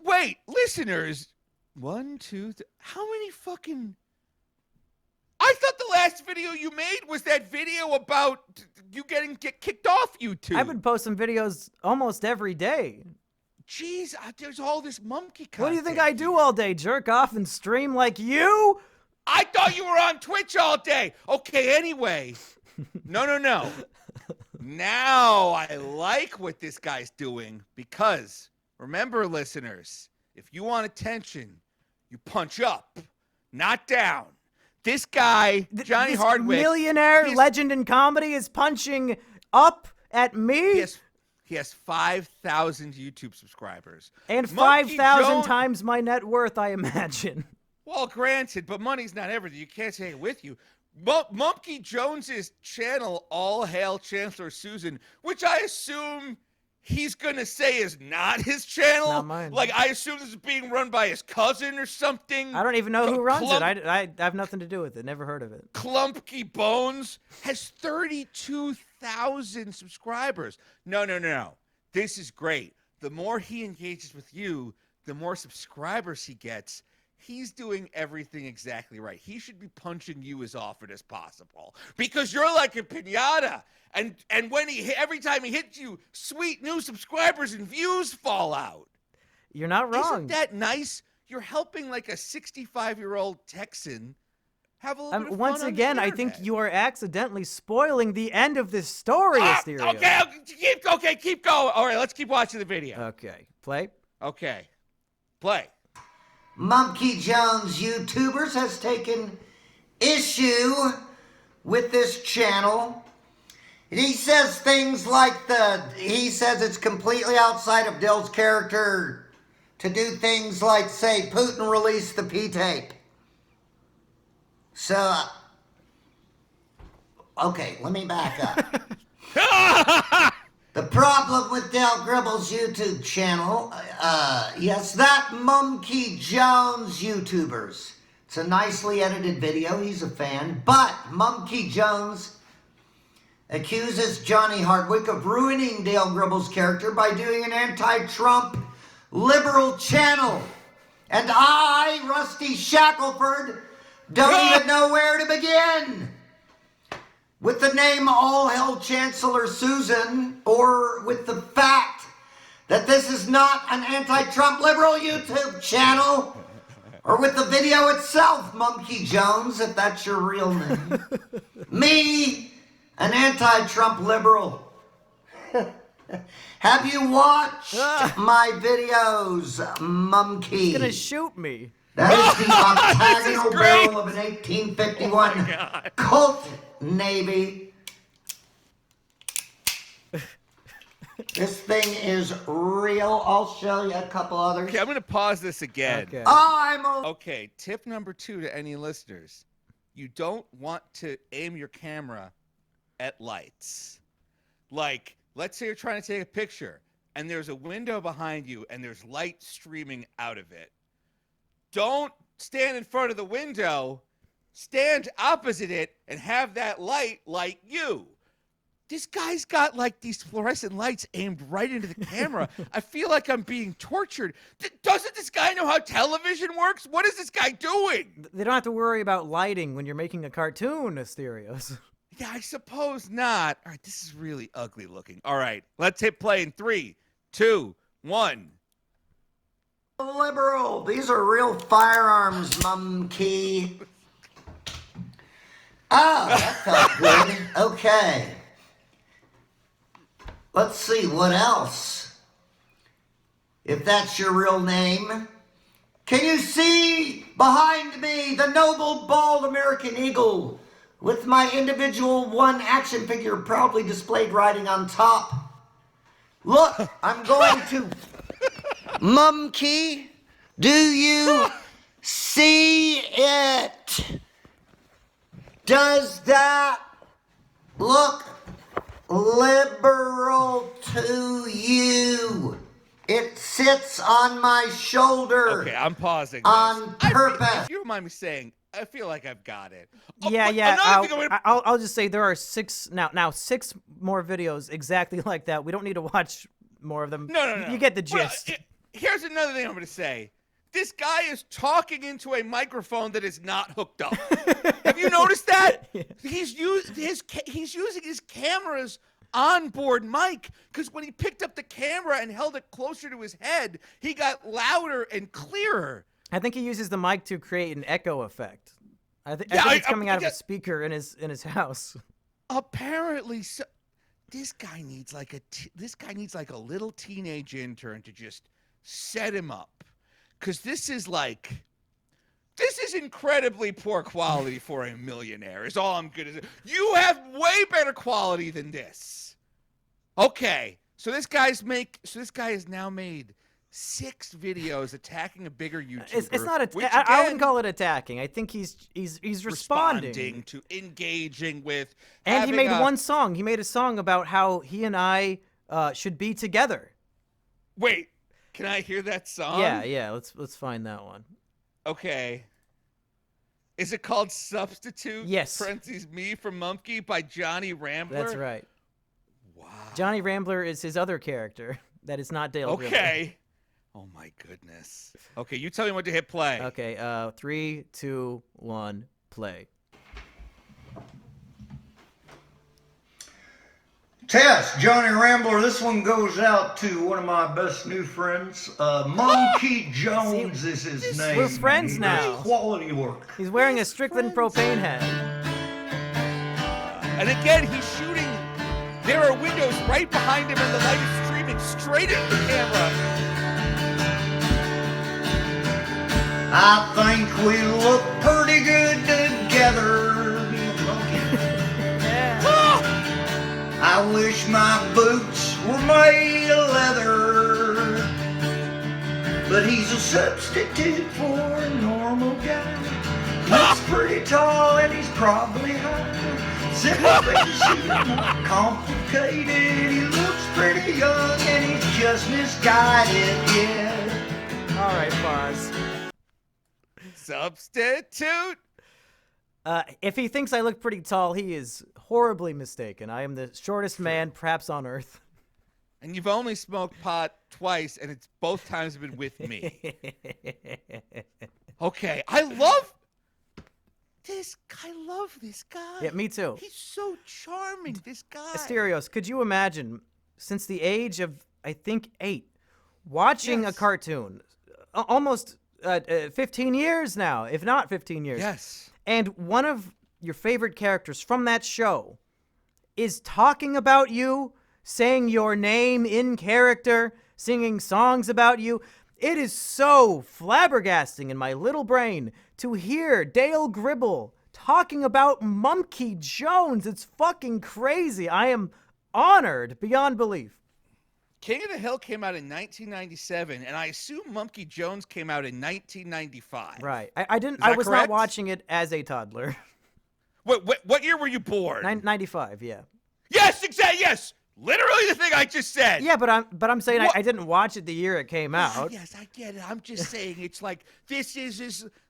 B: Wait, listeners. 1, 2, 3. How many fucking... I thought the last video you made was that video about you get kicked off YouTube.
A: I've been posting videos almost every day.
B: Jeez, there's all this monkey content.
A: What do you think I do all day? Jerk off and stream like you?
B: I thought you were on Twitch all day. Okay, anyway. No. Now I like what this guy's doing because, remember, listeners, if you want attention, you punch up, not down. This guy, Johnny Hardwick,
A: millionaire legend in comedy, is punching up at me.
B: He has 5,000 YouTube subscribers.
A: And 5,000 times my net worth, I imagine.
B: Well, granted, but money's not everything. You can't take it with you. Monkey Jones's channel, All Hail Chancellor Susan, which I assume he's going to say is not his channel.
A: Not mine.
B: Like, I assume this is being run by his cousin or something.
A: I don't even know who runs it. I have nothing to do with it. Never heard of it.
B: Clumpy Bones has 32,000 subscribers. No. This is great. The more he engages with you, the more subscribers he gets. He's doing everything exactly right. He should be punching you as often as possible because you're like a piñata. And when every time he hits you, sweet new subscribers and views fall out.
A: You're not wrong.
B: Isn't that nice? You're helping like a 65-year-old Texan have a little bit of fun
A: once
B: on
A: again,
B: the
A: I think
B: internet.
A: you are accidentally spoiling the end of this story, Asterio.
B: Okay, keep going. All right, let's keep watching the video.
A: Okay, play.
B: Okay, play.
C: Monkey Jones YouTubers has taken issue with this channel. He says things like he says it's completely outside of Dill's character to do things like say Putin released the P-tape. So, okay, let me back up. The problem with Dale Gribble's YouTube channel, yes, that Monkey Jones YouTubers. It's a nicely edited video, he's a fan, but Monkey Jones accuses Johnny Hardwick of ruining Dale Gribble's character by doing an anti-Trump liberal channel. And I, Rusty Shackelford, don't even know where to begin. With the name All Hail Chancellor Susan, or with the fact that this is not an anti-Trump liberal YouTube channel, or with the video itself, Monkey Jones, if that's your real name. Me, an anti-Trump liberal. Have you watched my videos, Monkey?
A: He's gonna shoot me.
C: That is the octagonal barrel of an 1851 Colt Navy. This thing is real. I'll show you a couple others.
B: Okay, I'm going to pause this again.
A: Okay.
B: Okay, tip number 2 to any listeners. You don't want to aim your camera at lights. Like, let's say you're trying to take a picture, and there's a window behind you, and there's light streaming out of it. Don't stand in front of the window. Stand opposite it and have that light light you. This guy's got like these fluorescent lights aimed right into the camera. I feel like I'm being tortured. Doesn't this guy know how television works? What is this guy doing?
A: They don't have to worry about lighting when you're making a cartoon, Asterios.
B: Yeah, I suppose not. All right, this is really ugly looking. All right, let's hit play in 3, 2, 1.
C: Liberal. These are real firearms, Monkey. Oh, that felt good. Okay. Let's see, what else? if that's your real name. Can you see behind me the noble bald American eagle with my individual one action figure proudly displayed riding on top? Look, I'm going to... Mumkey, do you see it? Does that look liberal to you? It sits on my shoulder.
B: Okay, I'm pausing.
C: On purpose.
B: If you don't mind me saying, I feel like I've got it.
A: Yeah.
B: Another thing
A: I'll just say there are six more videos exactly like that. We don't need to watch more of them.
B: No.
A: You get the gist.
B: Well, here's another thing I'm going to say. This guy is talking into a microphone that is not hooked up. Have you noticed that?
A: Yeah.
B: He's using his camera's onboard mic, because when he picked up the camera and held it closer to his head, he got louder and clearer.
A: I think he uses the mic to create an echo effect. I think it's coming out of a speaker in his house.
B: Apparently, so. This guy needs like a little teenage intern to just set him up, because this is incredibly poor quality for a millionaire. Is all I'm gonna say. You have way better quality than this. Okay, so this guy has now made 6 videos attacking a bigger YouTuber.
A: It's not I wouldn't call it attacking. I think he's responding
B: to engaging with.
A: And he made one song. He made a song about how he and I should be together.
B: Wait, can I hear that song?
A: Yeah. Let's find that one.
B: Okay. Is it called Substitute?
A: Yes.
B: Parentheses, Me from Mumkey by Johnny Rambler?
A: That's right.
B: Wow.
A: Johnny Rambler is his other character. That is not Dale Gribble.
B: Okay. Oh my goodness. Okay, you tell me when to hit play.
A: Okay, 3, 2, 1, play.
C: Test, Johnny Rambler. This one goes out to one of my best new friends. Monkey Jones is his name.
A: We're friends
C: He
A: now.
C: does quality work.
A: He's wearing a Strickland propane hat.
B: And again, he's shooting. There are windows right behind him, and the light is streaming straight into the camera.
C: I think we look pretty good together, me and Monkey.
A: Yeah.
C: I wish my boots were made of leather, but he's a substitute for a normal guy. Looks pretty tall and he's probably high. Situation's not complicated. He looks pretty young and he's just misguided, yeah.
A: All right, pause.
B: Substitute.
A: If he thinks I look pretty tall, he is horribly mistaken. I am the shortest man, perhaps on Earth.
B: And you've only smoked pot twice, and it's both times been with me. Okay, I love this guy.
A: Yeah, me too.
B: He's so charming, this guy.
A: Asterios, could you imagine, since the age of, I think, 8, watching a cartoon, almost 15 years now, if not 15 years.
B: Yes.
A: And one of your favorite characters from that show is talking about you, saying your name in character, singing songs about you. It is so flabbergasting in my little brain to hear Dale Gribble talking about Mumkey Jones. It's fucking crazy. I am honored beyond belief.
B: King of the Hill came out in 1997, and I assume Mumkey Jones came out in 1995.
A: Right. I didn't.
B: Is that
A: I was
B: correct?
A: not watching it as a toddler.
B: What year were you born?
A: 95. Yeah.
B: Yes, exactly. Yes, literally the thing I just said.
A: Yeah, but I'm saying I didn't watch it the year it came out.
B: Yes, I get it. I'm just saying it's like this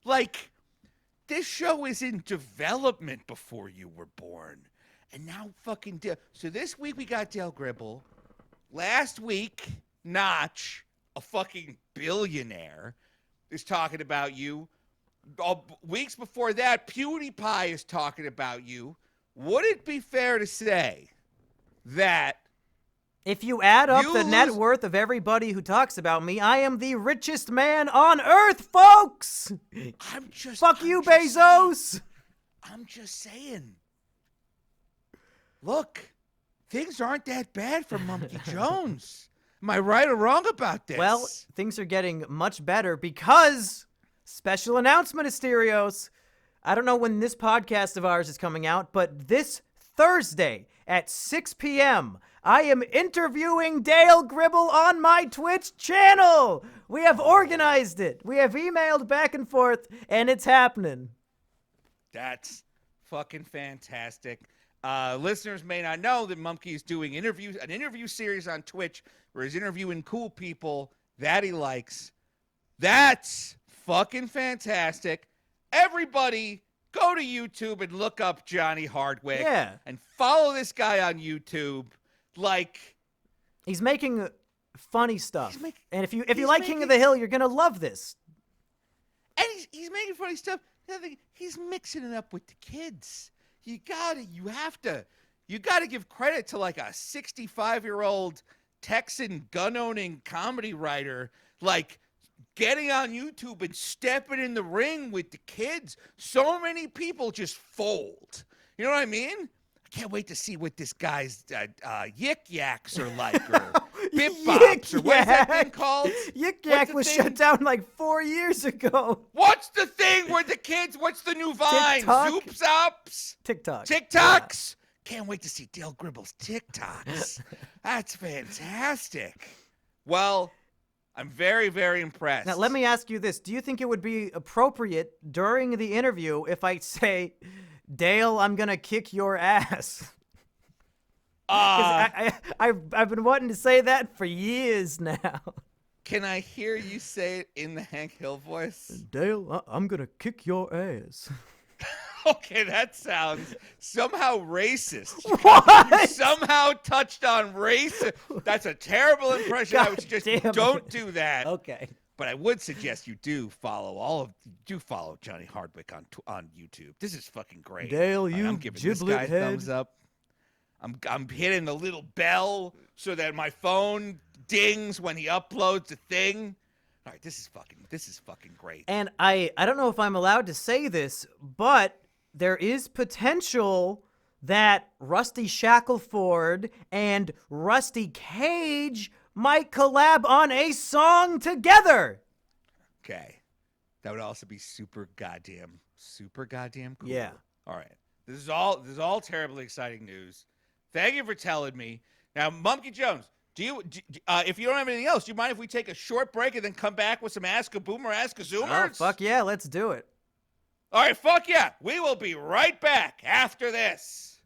B: like this show is in development before you were born, and now fucking so this week we got Dale Gribble. Last week, Notch, a fucking billionaire, is talking about you. Weeks before that, PewDiePie is talking about you. Would it be fair to say that
A: If you add up the net worth of everybody who talks about me, I am the richest man on Earth, folks! Fuck you, Bezos!
B: I'm just saying. Look. Things aren't that bad for Mumkey Jones. Am I right or wrong about this?
A: Well, things are getting much better because special announcement, Asterios. I don't know when this podcast of ours is coming out, but this Thursday at 6 p.m., I am interviewing Dale Gribble on my Twitch channel. We have organized it. We have emailed back and forth, and it's happening.
B: That's fucking fantastic. Listeners may not know that Mumkey is doing an interview series on Twitch where he's interviewing cool people that he likes. That's fucking fantastic. Everybody, go to YouTube and look up Johnny Hardwick.
A: Yeah.
B: And follow this guy on YouTube. Like,
A: he's making funny stuff. And if you
B: he's
A: like King of the Hill, you're going to love this.
B: And he's making funny stuff. The other thing, he's mixing it up with the kids. You gotta give credit to like a 65-year-old Texan gun-owning comedy writer, like getting on YouTube and stepping in the ring with the kids. So many people just fold. You know what I mean? I can't wait to see what this guy's yik yaks are like, or bip bops, or what's that thing called?
A: Yik yak was shut down like 4 years ago.
B: What's the thing where the kids? What's the new Vine?
A: TikTok?
B: Zoops ups?
A: TikTok.
B: TikToks? Can't wait to see Dale Gribble's TikToks. That's fantastic. Well, I'm very, very impressed.
A: Now, let me ask you this. Do you think it would be appropriate during the interview if I say, Dale, I'm going to kick your ass? I've been wanting to say that for years now.
B: Can I hear you say it in the Hank Hill voice?
A: Dale, I'm going to kick your ass.
B: Okay, that sounds somehow racist.
A: What?
B: You somehow touched on race. That's a terrible impression. I would suggest you don't do that.
A: Okay.
B: But I would suggest you do follow Johnny Hardwick on YouTube. This is fucking great.
A: Dale, you
B: I'm giving this guy a
A: giblet
B: thumbs up. I'm hitting the little bell so that my phone dings when he uploads the thing. All right, this is fucking great.
A: And I don't know if I'm allowed to say this, but there is potential that Rusty Shackleford and Rusty Cage might collab on a song together.
B: Okay. That would also be super goddamn cool.
A: Yeah.
B: All right. This is all terribly exciting news. Thank you for telling me. Now, Mumpky Jones, if you don't have anything else, do you mind if we take a short break and then come back with some Ask a Boomer, Ask a Zoomer?
A: Oh, fuck yeah, let's do it.
B: All right, fuck yeah. We will be right back after this.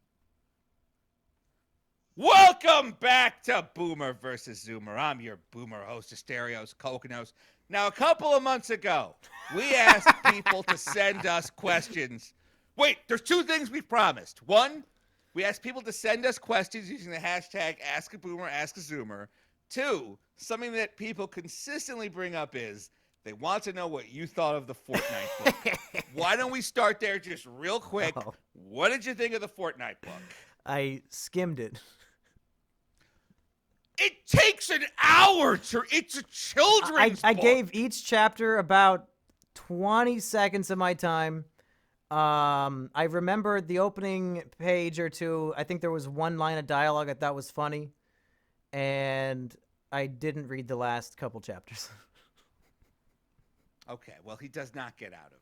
B: Welcome back to Boomer versus Zoomer. I'm your Boomer host, Asterios Kokonos. Now, a couple of months ago, we asked people to send us questions. Wait, there's two things we promised. One, we asked people to send us questions using the hashtag AskABoomer, AskAZoomer. Two, something that people consistently bring up is they want to know what you thought of the Fortnite book. Why don't we start there just real quick?
A: Oh.
B: What did you think of the Fortnite book?
A: I skimmed it.
B: It takes an hour it's a children's
A: I
B: book.
A: gave each chapter about 20 seconds of my time. I remember the opening page or two. I think there was one line of dialogue I thought was funny. And I didn't read the last couple chapters.
B: Okay, well, he does not get out of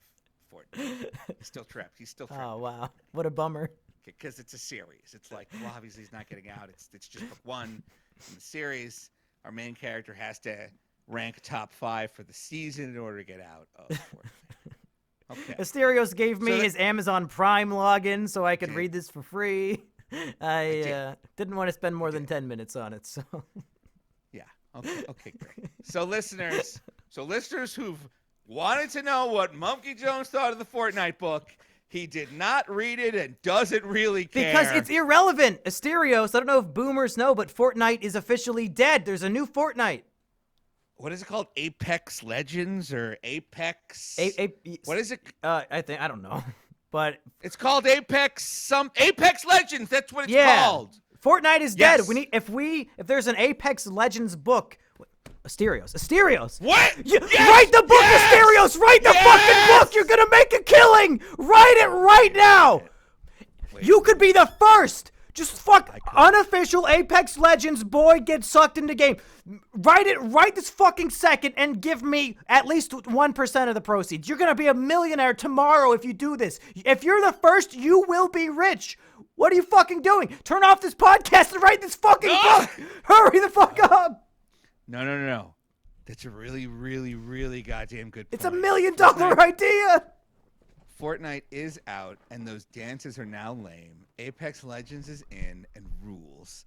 B: Fortnite. He's still trapped.
A: Oh, wow. What a bummer.
B: Because it's a series. It's like, well, obviously he's not getting out. It's just book one in the series. Our main character has to rank top 5 for the season in order to get out of Fortnite. Okay.
A: Asterios gave me his Amazon Prime login so I could read this for free. I didn't want to spend more than 10 minutes on it, so.
B: Yeah. Okay, great. So listeners who've wanted to know what Mumpky Jones thought of the Fortnite book, he did not read it and doesn't really care.
A: Because it's irrelevant. Asterios, I don't know if boomers know, but Fortnite is officially dead. There's a new Fortnite.
B: What is it called? Apex Legends or Apex? What is it?
A: I don't know. But
B: it's called Apex Legends. That's what it's called.
A: Fortnite is dead. If there's an Apex Legends book, Asterios.
B: What?
A: Write the book, Asterios. Write the fucking book. You're gonna make a killing. Write it right now.
B: Wait.
A: You could be the first Just unofficial Apex Legends boy gets sucked into game. Write it right this fucking second and give me at least 1% of the proceeds. You're gonna be a millionaire tomorrow if you do this. If you're the first, you will be rich. What are you fucking doing? Turn off this podcast and write this fucking book. Hurry the fuck up.
B: No. That's a really, really, really goddamn good point.
A: It's $1 million idea.
B: Fortnite is out, and those dances are now lame. Apex Legends is in and rules.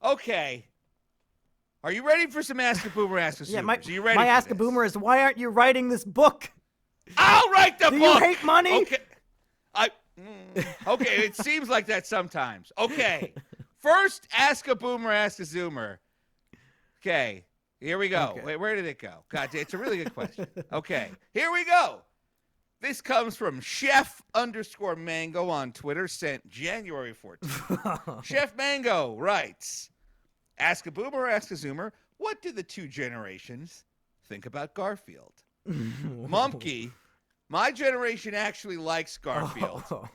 B: Okay. Are you ready for some Ask a Boomer, Ask a Zoomer?
A: Yeah,
B: Are you ready
A: my
B: for
A: Ask a
B: this?
A: Boomer is, why aren't you writing this book?
B: I'll write the book!
A: Do you hate money?
B: Okay. Okay, it seems like that sometimes. Okay. First, Ask a Boomer, Ask a Zoomer. Okay. Here we go.
A: Okay.
B: Wait, where did it go? God, it's a really good question. Okay. Here we go. This comes from Chef_Mango on Twitter, sent January 14th. Chef Mango writes, Ask a Boomer, Ask a Zoomer, what do the two generations think about Garfield? Mumpke, my generation actually likes Garfield.
A: Oh.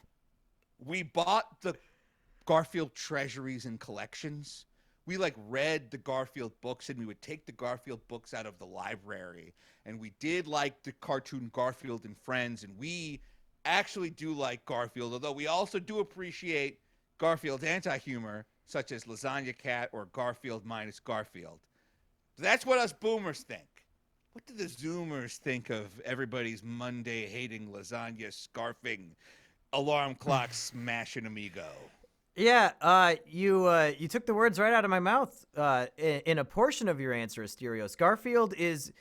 B: We bought the Garfield treasuries and collections. We read the Garfield books, and we would take the Garfield books out of the library. And we did like the cartoon Garfield and Friends, and we actually do like Garfield, although we also do appreciate Garfield's anti-humor, such as Lasagna Cat or Garfield minus Garfield. That's what us boomers think. What do the Zoomers think of everybody's Monday-hating, lasagna scarfing, alarm clock smashing amigo?
A: Yeah, you took the words right out of my mouth in a portion of your answer, Asterios. Garfield is,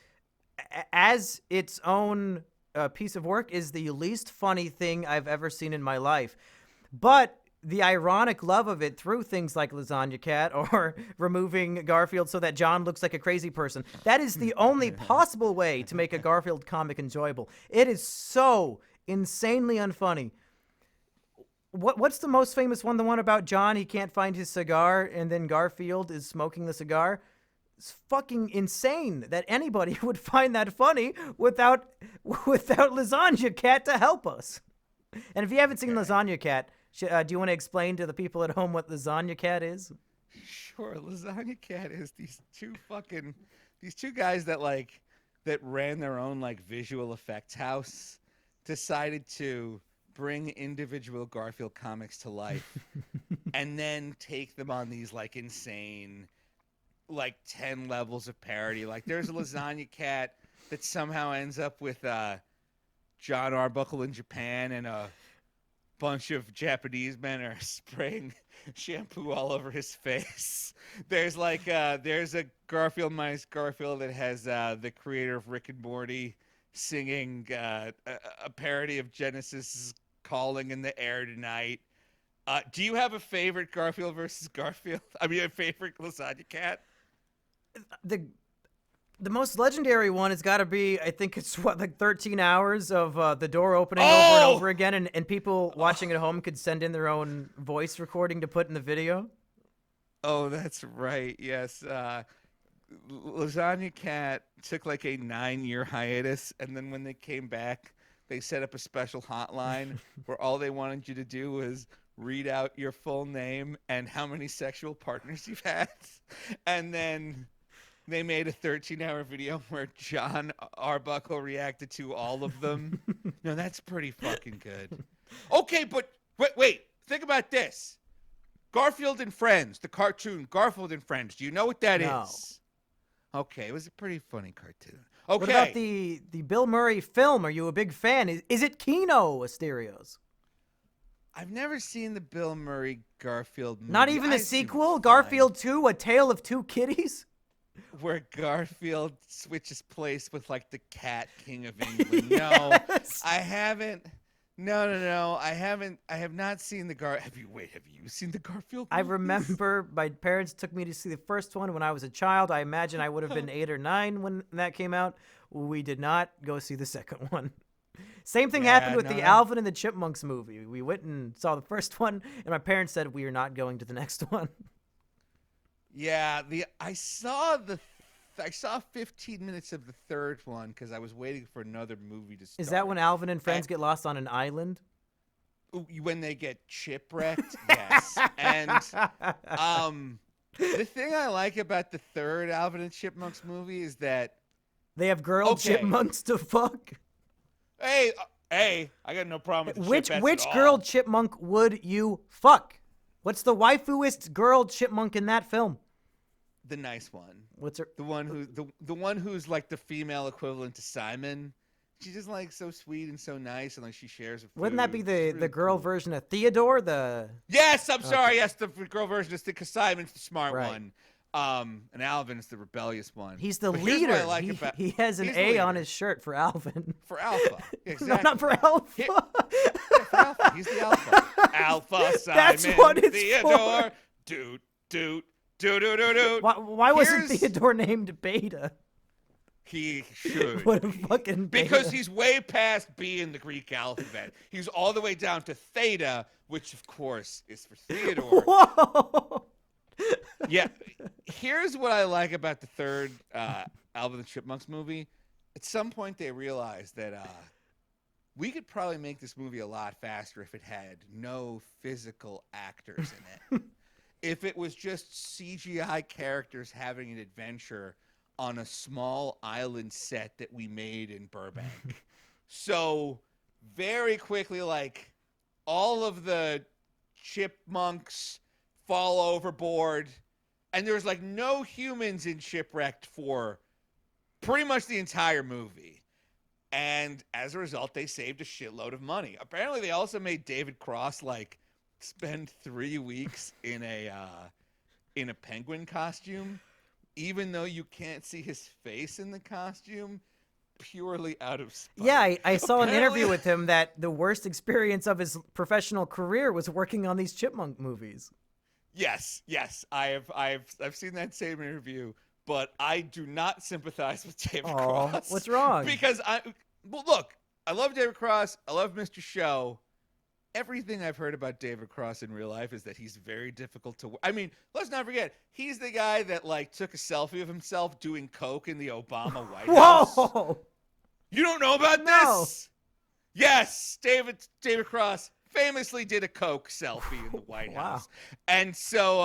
A: as its own piece of work, is the least funny thing I've ever seen in my life. But the ironic love of it through things like Lasagna Cat or removing Garfield so that John looks like a crazy person, that is the only possible way to make a Garfield comic enjoyable. It is so insanely unfunny. What's the most famous one? The one about John, he can't find his cigar, and then Garfield is smoking the cigar? It's fucking insane that anybody would find that funny without Lasagna Cat to help us. And if you haven't seen Lasagna Cat, do you want to explain to the people at home what Lasagna Cat is?
B: Sure. Lasagna Cat is these two guys that ran their own visual effects house, decided to bring individual Garfield comics to life and then take them on these insane 10 levels of parody. There's a Lasagna Cat that somehow ends up with John Arbuckle in Japan, and a bunch of Japanese men are spraying shampoo all over his face. There's there's a Garfield minus Garfield that has the creator of Rick and Morty singing a parody of Genesis' Calling in the Air Tonight. Do you have a favorite Garfield versus Garfield? I mean, a favorite Lasagna Cat?
A: The most legendary one has got to be, I think it's 13 hours of the door opening over and over again, and people watching at home could send in their own voice recording to put in the video.
B: Oh, that's right. Yes. Lasagna Cat took a 9-year hiatus, and then when they came back, they set up a special hotline where all they wanted you to do was read out your full name and how many sexual partners you've had. And then they made a 13-hour video where John Arbuckle reacted to all of them. No, that's pretty fucking good. Okay, but wait. Think about this. Garfield and Friends, the cartoon Garfield and Friends. Do you know what that is? Okay, it was a pretty funny cartoon. Okay.
A: What about the Bill Murray film? Are you a big fan? Is it Kino, Asterios?
B: I've never seen the Bill Murray Garfield movie.
A: Not even the sequel? Garfield 2, A Tale of Two Kitties?
B: Where Garfield switches place with the Cat King of England. No,
A: Yes.
B: I haven't. No. I haven't. I have not seen the Have you seen the Garfield movies?
A: I remember my parents took me to see the first one when I was a child. I imagine I would have been 8 or 9 when that came out. We did not go see the second one. Same thing happened with the Alvin and the Chipmunks movie. We went and saw the first one, and my parents said we are not going to the next one.
B: Yeah, I saw 15 minutes of the third one because I was waiting for another movie to start.
A: Is that when Alvin and friends get lost on an island?
B: when they get shipwrecked, yes. And the thing I like about the third Alvin and Chipmunks movie is that
A: They have girl chipmunks to fuck.
B: hey, I got no problem with the
A: Which
B: chipettes at
A: girl
B: all.
A: chipmunk would you fuck? What's the waifuest girl chipmunk in that film?
B: The nice one.
A: What's her?
B: The one who the one who's like the female equivalent to Simon. She's just like so sweet and so nice, and like she shares her food.
A: Wouldn't that be
B: It's
A: the
B: really
A: girl
B: cool.
A: version of Theodore? The
B: Yes, I'm sorry. Yes, the girl version is because Simon's the smart
A: Right.
B: one. And Alvin's the rebellious one.
A: he's the
B: But here's what
A: leader.
B: I like about-
A: he has an
B: he's the
A: A on
B: leader.
A: his shirt for Alvin.
B: For Alpha.
A: No,
B: Exactly.
A: not for Alpha.
B: Yeah, for Alpha. He's the Alpha. Alpha Simon
A: That's what it's
B: Theodore.
A: for.
B: Doot, doot, doot, doot, doot, doot.
A: Why wasn't
B: Here's-
A: Theodore named Beta?
B: He should.
A: What a fucking Beta.
B: Because he's way past B in the Greek alphabet. He's all the way down to Theta, which of course is for Theodore.
A: Whoa!
B: Yeah. Here's what I like about the third Alvin and the Chipmunks movie. At some point, they realized that we could probably make this movie a lot faster if it had no physical actors in it. If it was just CGI characters having an adventure on a small island set that we made in Burbank. So very quickly, like, all of the chipmunks fall overboard, and there's like no humans in Shipwrecked for pretty much the entire movie. And as a result, they saved a shitload of money. Apparently, they also made David Cross like spend 3 weeks in a penguin costume, even though you can't see his face in the costume, purely out of spite.
A: Yeah, I saw an interview
B: Apparently-
A: with him that the worst experience of his professional career was working on these chipmunk movies.
B: Yes, I've seen that same interview, but I do not sympathize with David
A: Aw,
B: Cross.
A: what's wrong?
B: Because look, I love David Cross, I love Mr. Show. Everything I've heard about David Cross in real life is that he's very difficult to. I mean, let's not forget, he's the guy that like took a selfie of himself doing coke in the Obama White House.
A: Whoa!
B: You don't know about
A: No.
B: this? Yes, David Cross famously did a coke selfie in the White
A: Wow.
B: House. And so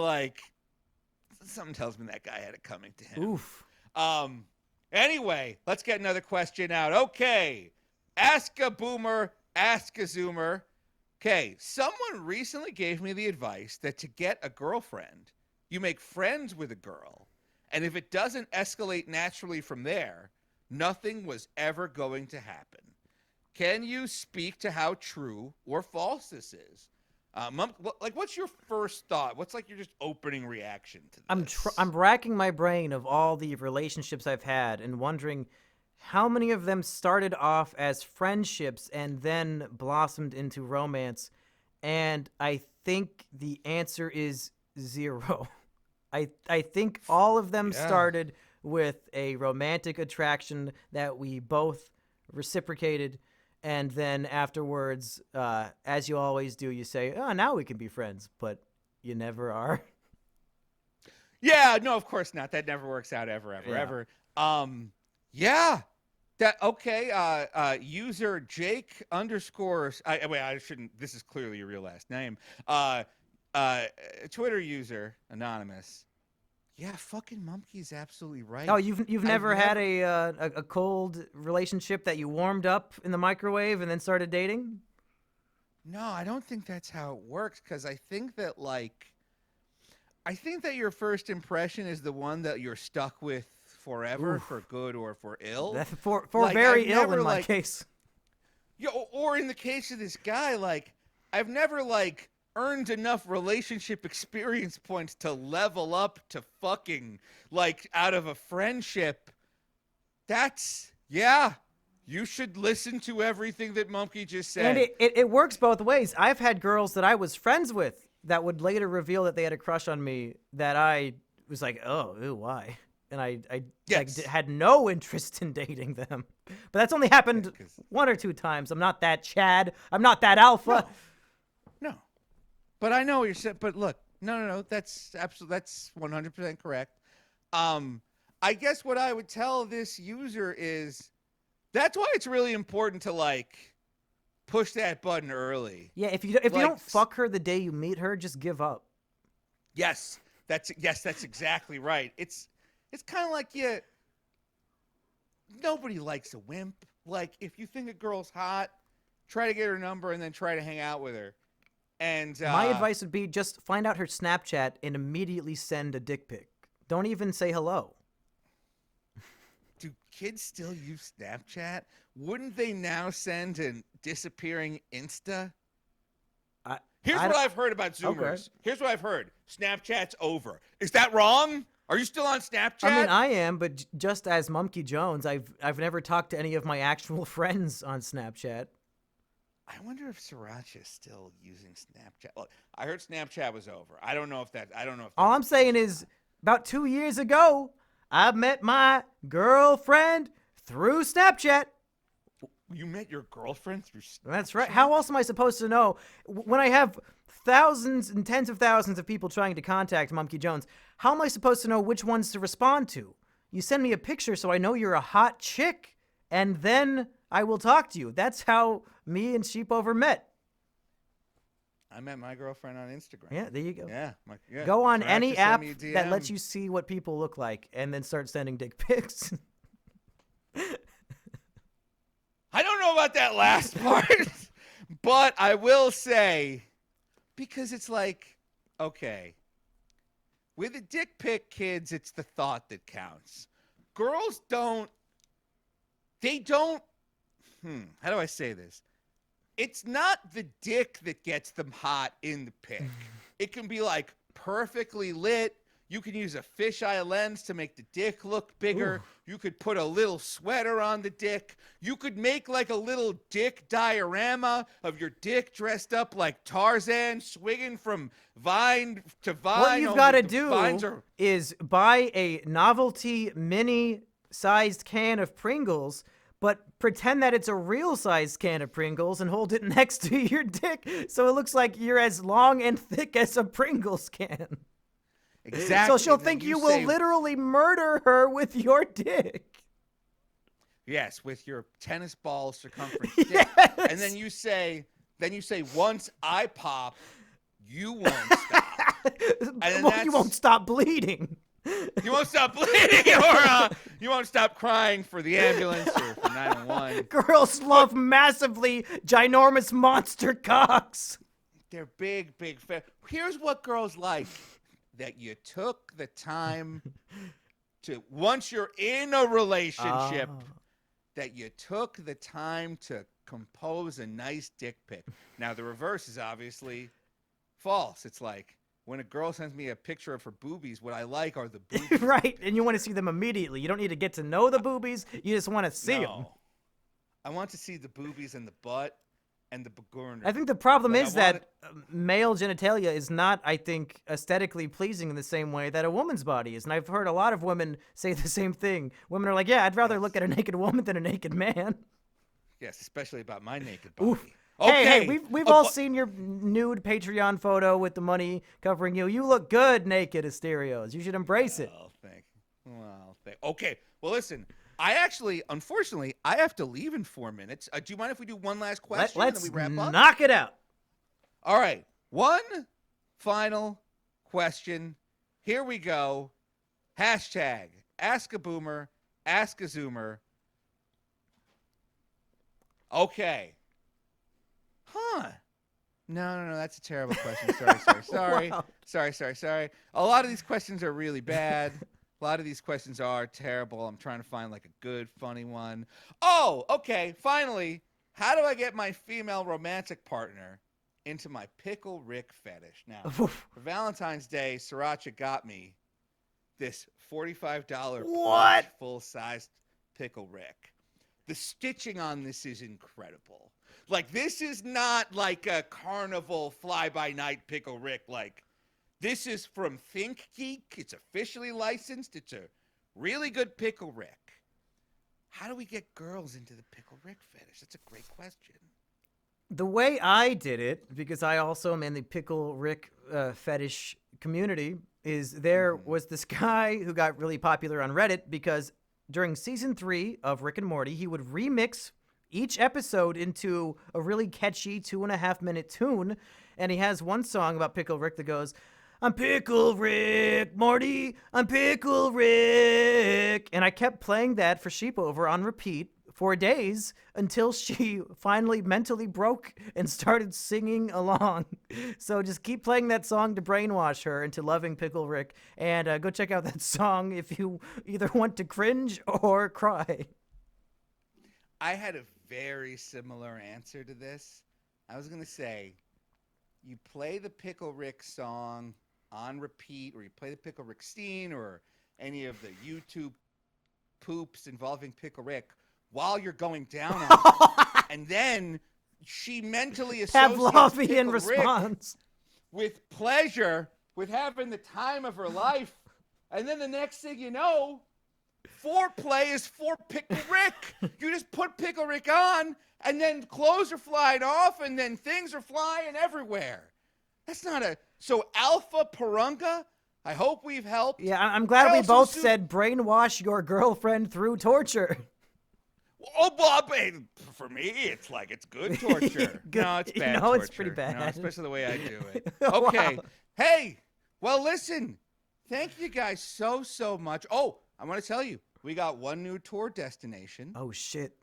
B: like something tells me that guy had it coming to him.
A: Oof.
B: Anyway, let's get another question out. Okay. Ask a boomer, ask a zoomer. Okay, someone recently gave me the advice that to get a girlfriend, you make friends with a girl, and if it doesn't escalate naturally from there, nothing was ever going to happen. Can you speak to how true or false this is? What's your first thought? What's like your just opening reaction to this?
A: I'm racking my brain of all the relationships I've had and wondering how many of them started off as friendships and then blossomed into romance. And I think the answer is 0. I think all of them
B: Yeah.
A: started with a romantic attraction that we both reciprocated. And then afterwards, as you always do, you say, oh, now we can be friends. But you never are.
B: Yeah, no, of course not. That never works out ever. Yeah. That okay. User Jake _ I shouldn't. This is clearly your real last name. Twitter user anonymous. Yeah, fucking Mumkey's absolutely right.
A: Oh, you've never had
B: never-
A: a cold relationship that you warmed up in the microwave and then started dating?
B: No, I don't think that's how it works. Because I think that your first impression is the one that you're stuck with forever,
A: Oof.
B: for good or for ill.
A: That, for
B: Like,
A: very
B: I've
A: ill
B: never,
A: in my
B: like-
A: case.
B: Yeah, or in the case of this guy, like I've never like earned enough relationship experience points to level up to fucking like out of a friendship. That's yeah. You should listen to everything that Mumkey just said.
A: And it works both ways. I've had girls that I was friends with that would later reveal that they had a crush on me that I was like, oh, ew, why? And I
B: Yes.
A: had no interest in dating them. But that's only happened
B: Yeah, 'cause-
A: 1 or 2 times. I'm not that Chad. I'm not that Alpha.
B: No. But I know what you're saying. But look, no. That's absolutely, that's 100% correct. I guess what I would tell this user is that's why it's really important to like push that button early.
A: Yeah, if you
B: Like,
A: don't fuck her the day you meet her, just give up.
B: Yes, that's exactly right. It's kind of like nobody likes a wimp. Like, if you think a girl's hot, try to get her number and then try to hang out with her. And
A: My advice would be just find out her Snapchat and immediately send a dick pic. Don't even say hello.
B: do kids still use Snapchat? Wouldn't they now send a disappearing Insta? Here's what I've heard about Zoomers.
A: Okay.
B: Here's what I've heard. Snapchat's over. Is that wrong? Are you still on Snapchat?
A: I mean, I am, but just as Monkey Jones, I've never talked to any of my actual friends on Snapchat.
B: I wonder if Sriracha's still using Snapchat. Look, I heard Snapchat was over. I don't know if
A: All I'm saying is, about 2 years ago, I met my girlfriend through Snapchat.
B: You met your girlfriend through Snapchat?
A: That's right. How else am I supposed to know when I have thousands and tens of thousands of people trying to contact Monkey Jones? How am I supposed to know which ones to respond to? You send me a picture so I know you're a hot chick, and then I will talk to you. That's how me and Sheepover met.
B: I met my girlfriend on Instagram.
A: Yeah, there you go.
B: Yeah.
A: Go on
B: Sriracha
A: any
B: sent
A: app
B: me a
A: that
B: DM.
A: lets you see what people look like, and then start sending dick pics.
B: I don't know about that last part, but I will say, because it's like, okay, with the dick pic kids, it's the thought that counts. Girls don't, how do I say this? It's not the dick that gets them hot in the pic. It can be like perfectly lit. You can use a fisheye lens to make the dick look bigger.
A: Ooh.
B: You could put a little sweater on the dick. You could make like a little dick diorama of your dick dressed up like Tarzan, swinging from vine to vine.
A: What you've got to do
B: vines are...
A: is buy a novelty mini-sized can of Pringles, but pretend that it's a real-sized can of Pringles and hold it next to your dick so it looks like you're as long and thick as a Pringles can.
B: Exactly.
A: So she'll think you will literally murder her with your dick.
B: Yes, with your tennis ball circumference
A: Yes.
B: dick. And then you say, once I pop, you won't stop. And
A: Well, you won't stop bleeding.
B: You won't stop bleeding, or you won't stop crying for the ambulance or for 911.
A: Girls love massively ginormous monster cocks.
B: They're big fan. Here's what girls like. That you took the time to, once you're in a relationship, that you took the time to compose a nice dick pic. Now, the reverse is obviously false. It's like, when a girl sends me a picture of her boobies, what I like are the boobies.
A: Right, and you want to see them immediately. You don't need to get to know the boobies. You just want to see them.
B: I want to see the boobies and the butt and the bagurner.
A: I think the problem is that male genitalia is not, I think, aesthetically pleasing in the same way that a woman's body is. And I've heard a lot of women say the same thing. Women are like, yeah, I'd rather look at a naked woman than a naked man.
B: Yes, especially about my naked body.
A: Oof.
B: Okay.
A: Hey, we've all seen your nude Patreon photo with the money covering you. You look good naked, Asterios. You should embrace it.
B: Okay. Well, listen. I actually, unfortunately, I have to leave in 4 minutes. Do you mind if we do one last question
A: Let's
B: and then we wrap up?
A: knock it out.
B: All right. One final question. Here we go. Hashtag Ask a Boomer, Ask a Zoomer. Okay. No, that's a terrible question. Sorry.
A: Wow.
B: Sorry. A lot of these questions are really bad. A lot of these questions are terrible. I'm trying to find like a good, funny one. Oh, okay. Finally, how do I get my female romantic partner into my Pickle Rick fetish? Now, for Valentine's Day, Sriracha got me this $45
A: What?
B: full-sized Pickle Rick. The stitching on this is incredible. Like, this is not like a carnival fly-by-night Pickle Rick. Like, this is from Think Geek. It's officially licensed. It's a really good Pickle Rick. How do we get girls into the Pickle Rick fetish? That's a great question.
A: The way I did it, because I also am in the Pickle Rick fetish community, is there was this guy who got really popular on Reddit because during season 3 of Rick and Morty, he would remix each episode into a really catchy 2.5-minute tune. And he has one song about Pickle Rick that goes, I'm Pickle Rick, Morty, I'm Pickle Rick. And I kept playing that for Sheepover on repeat for days until she finally mentally broke and started singing along. So just keep playing that song to brainwash her into loving Pickle Rick. And go check out that song if you either want to cringe or cry.
B: I had a very similar answer to this. I was going to say, you play the Pickle Rick song on repeat, or you play the Pickle Rick scene, or any of the YouTube poops involving Pickle Rick while you're going down on it. And then she mentally associates
A: Pavlovian
B: Pickle
A: response
B: Rick with pleasure, with having the time of her life. And then the next thing you know, foreplay is for Pickle Rick. You just put Pickle Rick on, and then clothes are flying off, and then things are flying everywhere. That's not a... So, Alpha Purunga, I hope we've helped.
A: Yeah, I'm glad we both said brainwash your girlfriend through torture.
B: Oh, Bob, for me, it's like it's good torture.
A: Good.
B: No, it's bad
A: No,
B: torture.
A: it's pretty bad.
B: No, especially the way I do it. Okay.
A: Wow.
B: Hey, well, listen. Thank you guys so much. Oh, I want to tell you, we got one new tour destination.
A: Oh, shit.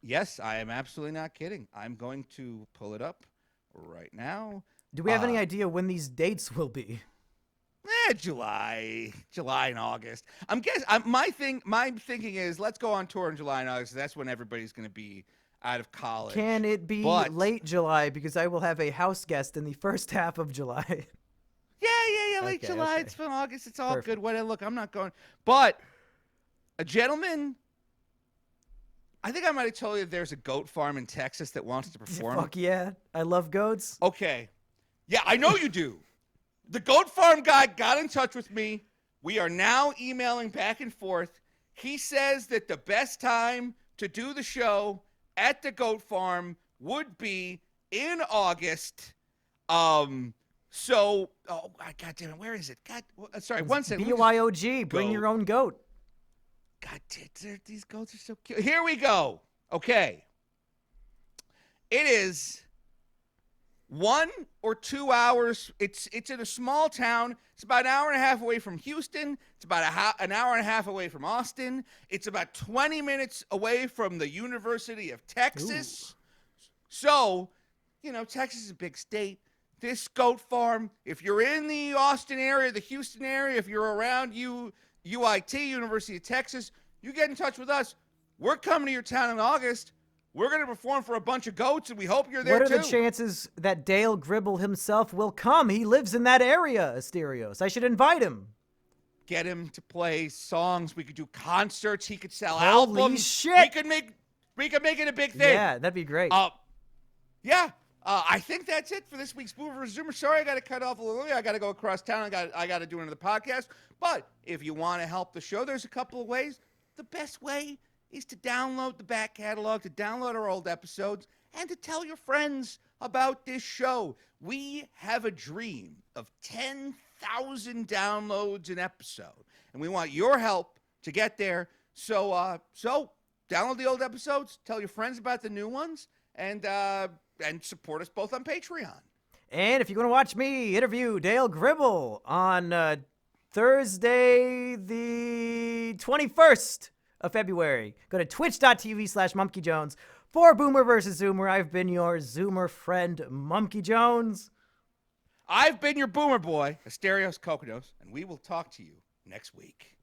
B: Yes, I am absolutely not kidding. I'm going to pull it up right now.
A: Do we have any idea when these dates will be?
B: July and August. My thinking is let's go on tour in July and August. That's when everybody's going to be out of college.
A: Can it be late July? Because I will have a house guest in the first half of July.
B: Yeah. Late July. Okay. It's from August. It's all good. Look, I'm not going. But a gentleman, I think I might have told you there's a goat farm in Texas that wants to perform.
A: Fuck yeah. I love goats.
B: Okay. Yeah, I know you do. The goat farm guy got in touch with me. We are now emailing back and forth. He says that the best time to do the show at the goat farm would be in August. God damn it, where is it? Sorry, one second.
A: BYOG, bring your own goat.
B: God, these goats are so cute. Here we go. Okay. It is 1 or 2 hours. It's in a small town. It's about an hour and a half away from Houston. It's about an hour and a half away from Austin. It's about 20 minutes away from the University of Texas. Ooh. So, Texas is a big state. This goat farm, if you're in the Austin area, the Houston area, if you're around UIT, University of Texas, you get in touch with us. We're coming to your town in August. We're going to perform for a bunch of goats, and we hope you're there, too.
A: What are the chances that Dale Gribble himself will come? He lives in that area, Asterios. I should invite him.
B: Get him to play songs. We could do concerts. He could sell
A: Holy
B: albums.
A: Shit.
B: We could make it a big thing.
A: Yeah, that'd be great.
B: Yeah. I think that's it for this week's Boomer vs. Zoomer. Sorry, I got to cut off a little early. I got to go across town. I got to do another podcast. But if you want to help the show, there's a couple of ways. The best way is to download the back catalog, to download our old episodes, and to tell your friends about this show. We have a dream of 10,000 downloads an episode, and we want your help to get there. So download the old episodes, tell your friends about the new ones, and support us both on Patreon.
A: And if you want to watch me interview Dale Gribble on Thursday, the 21st of February, go to twitch.tv/MumpkyJones for Boomer vs. Zoomer. I've been your Zoomer friend, Mumky Jones.
B: I've been your Boomer boy, Asterios Kokonos, and we will talk to you next week.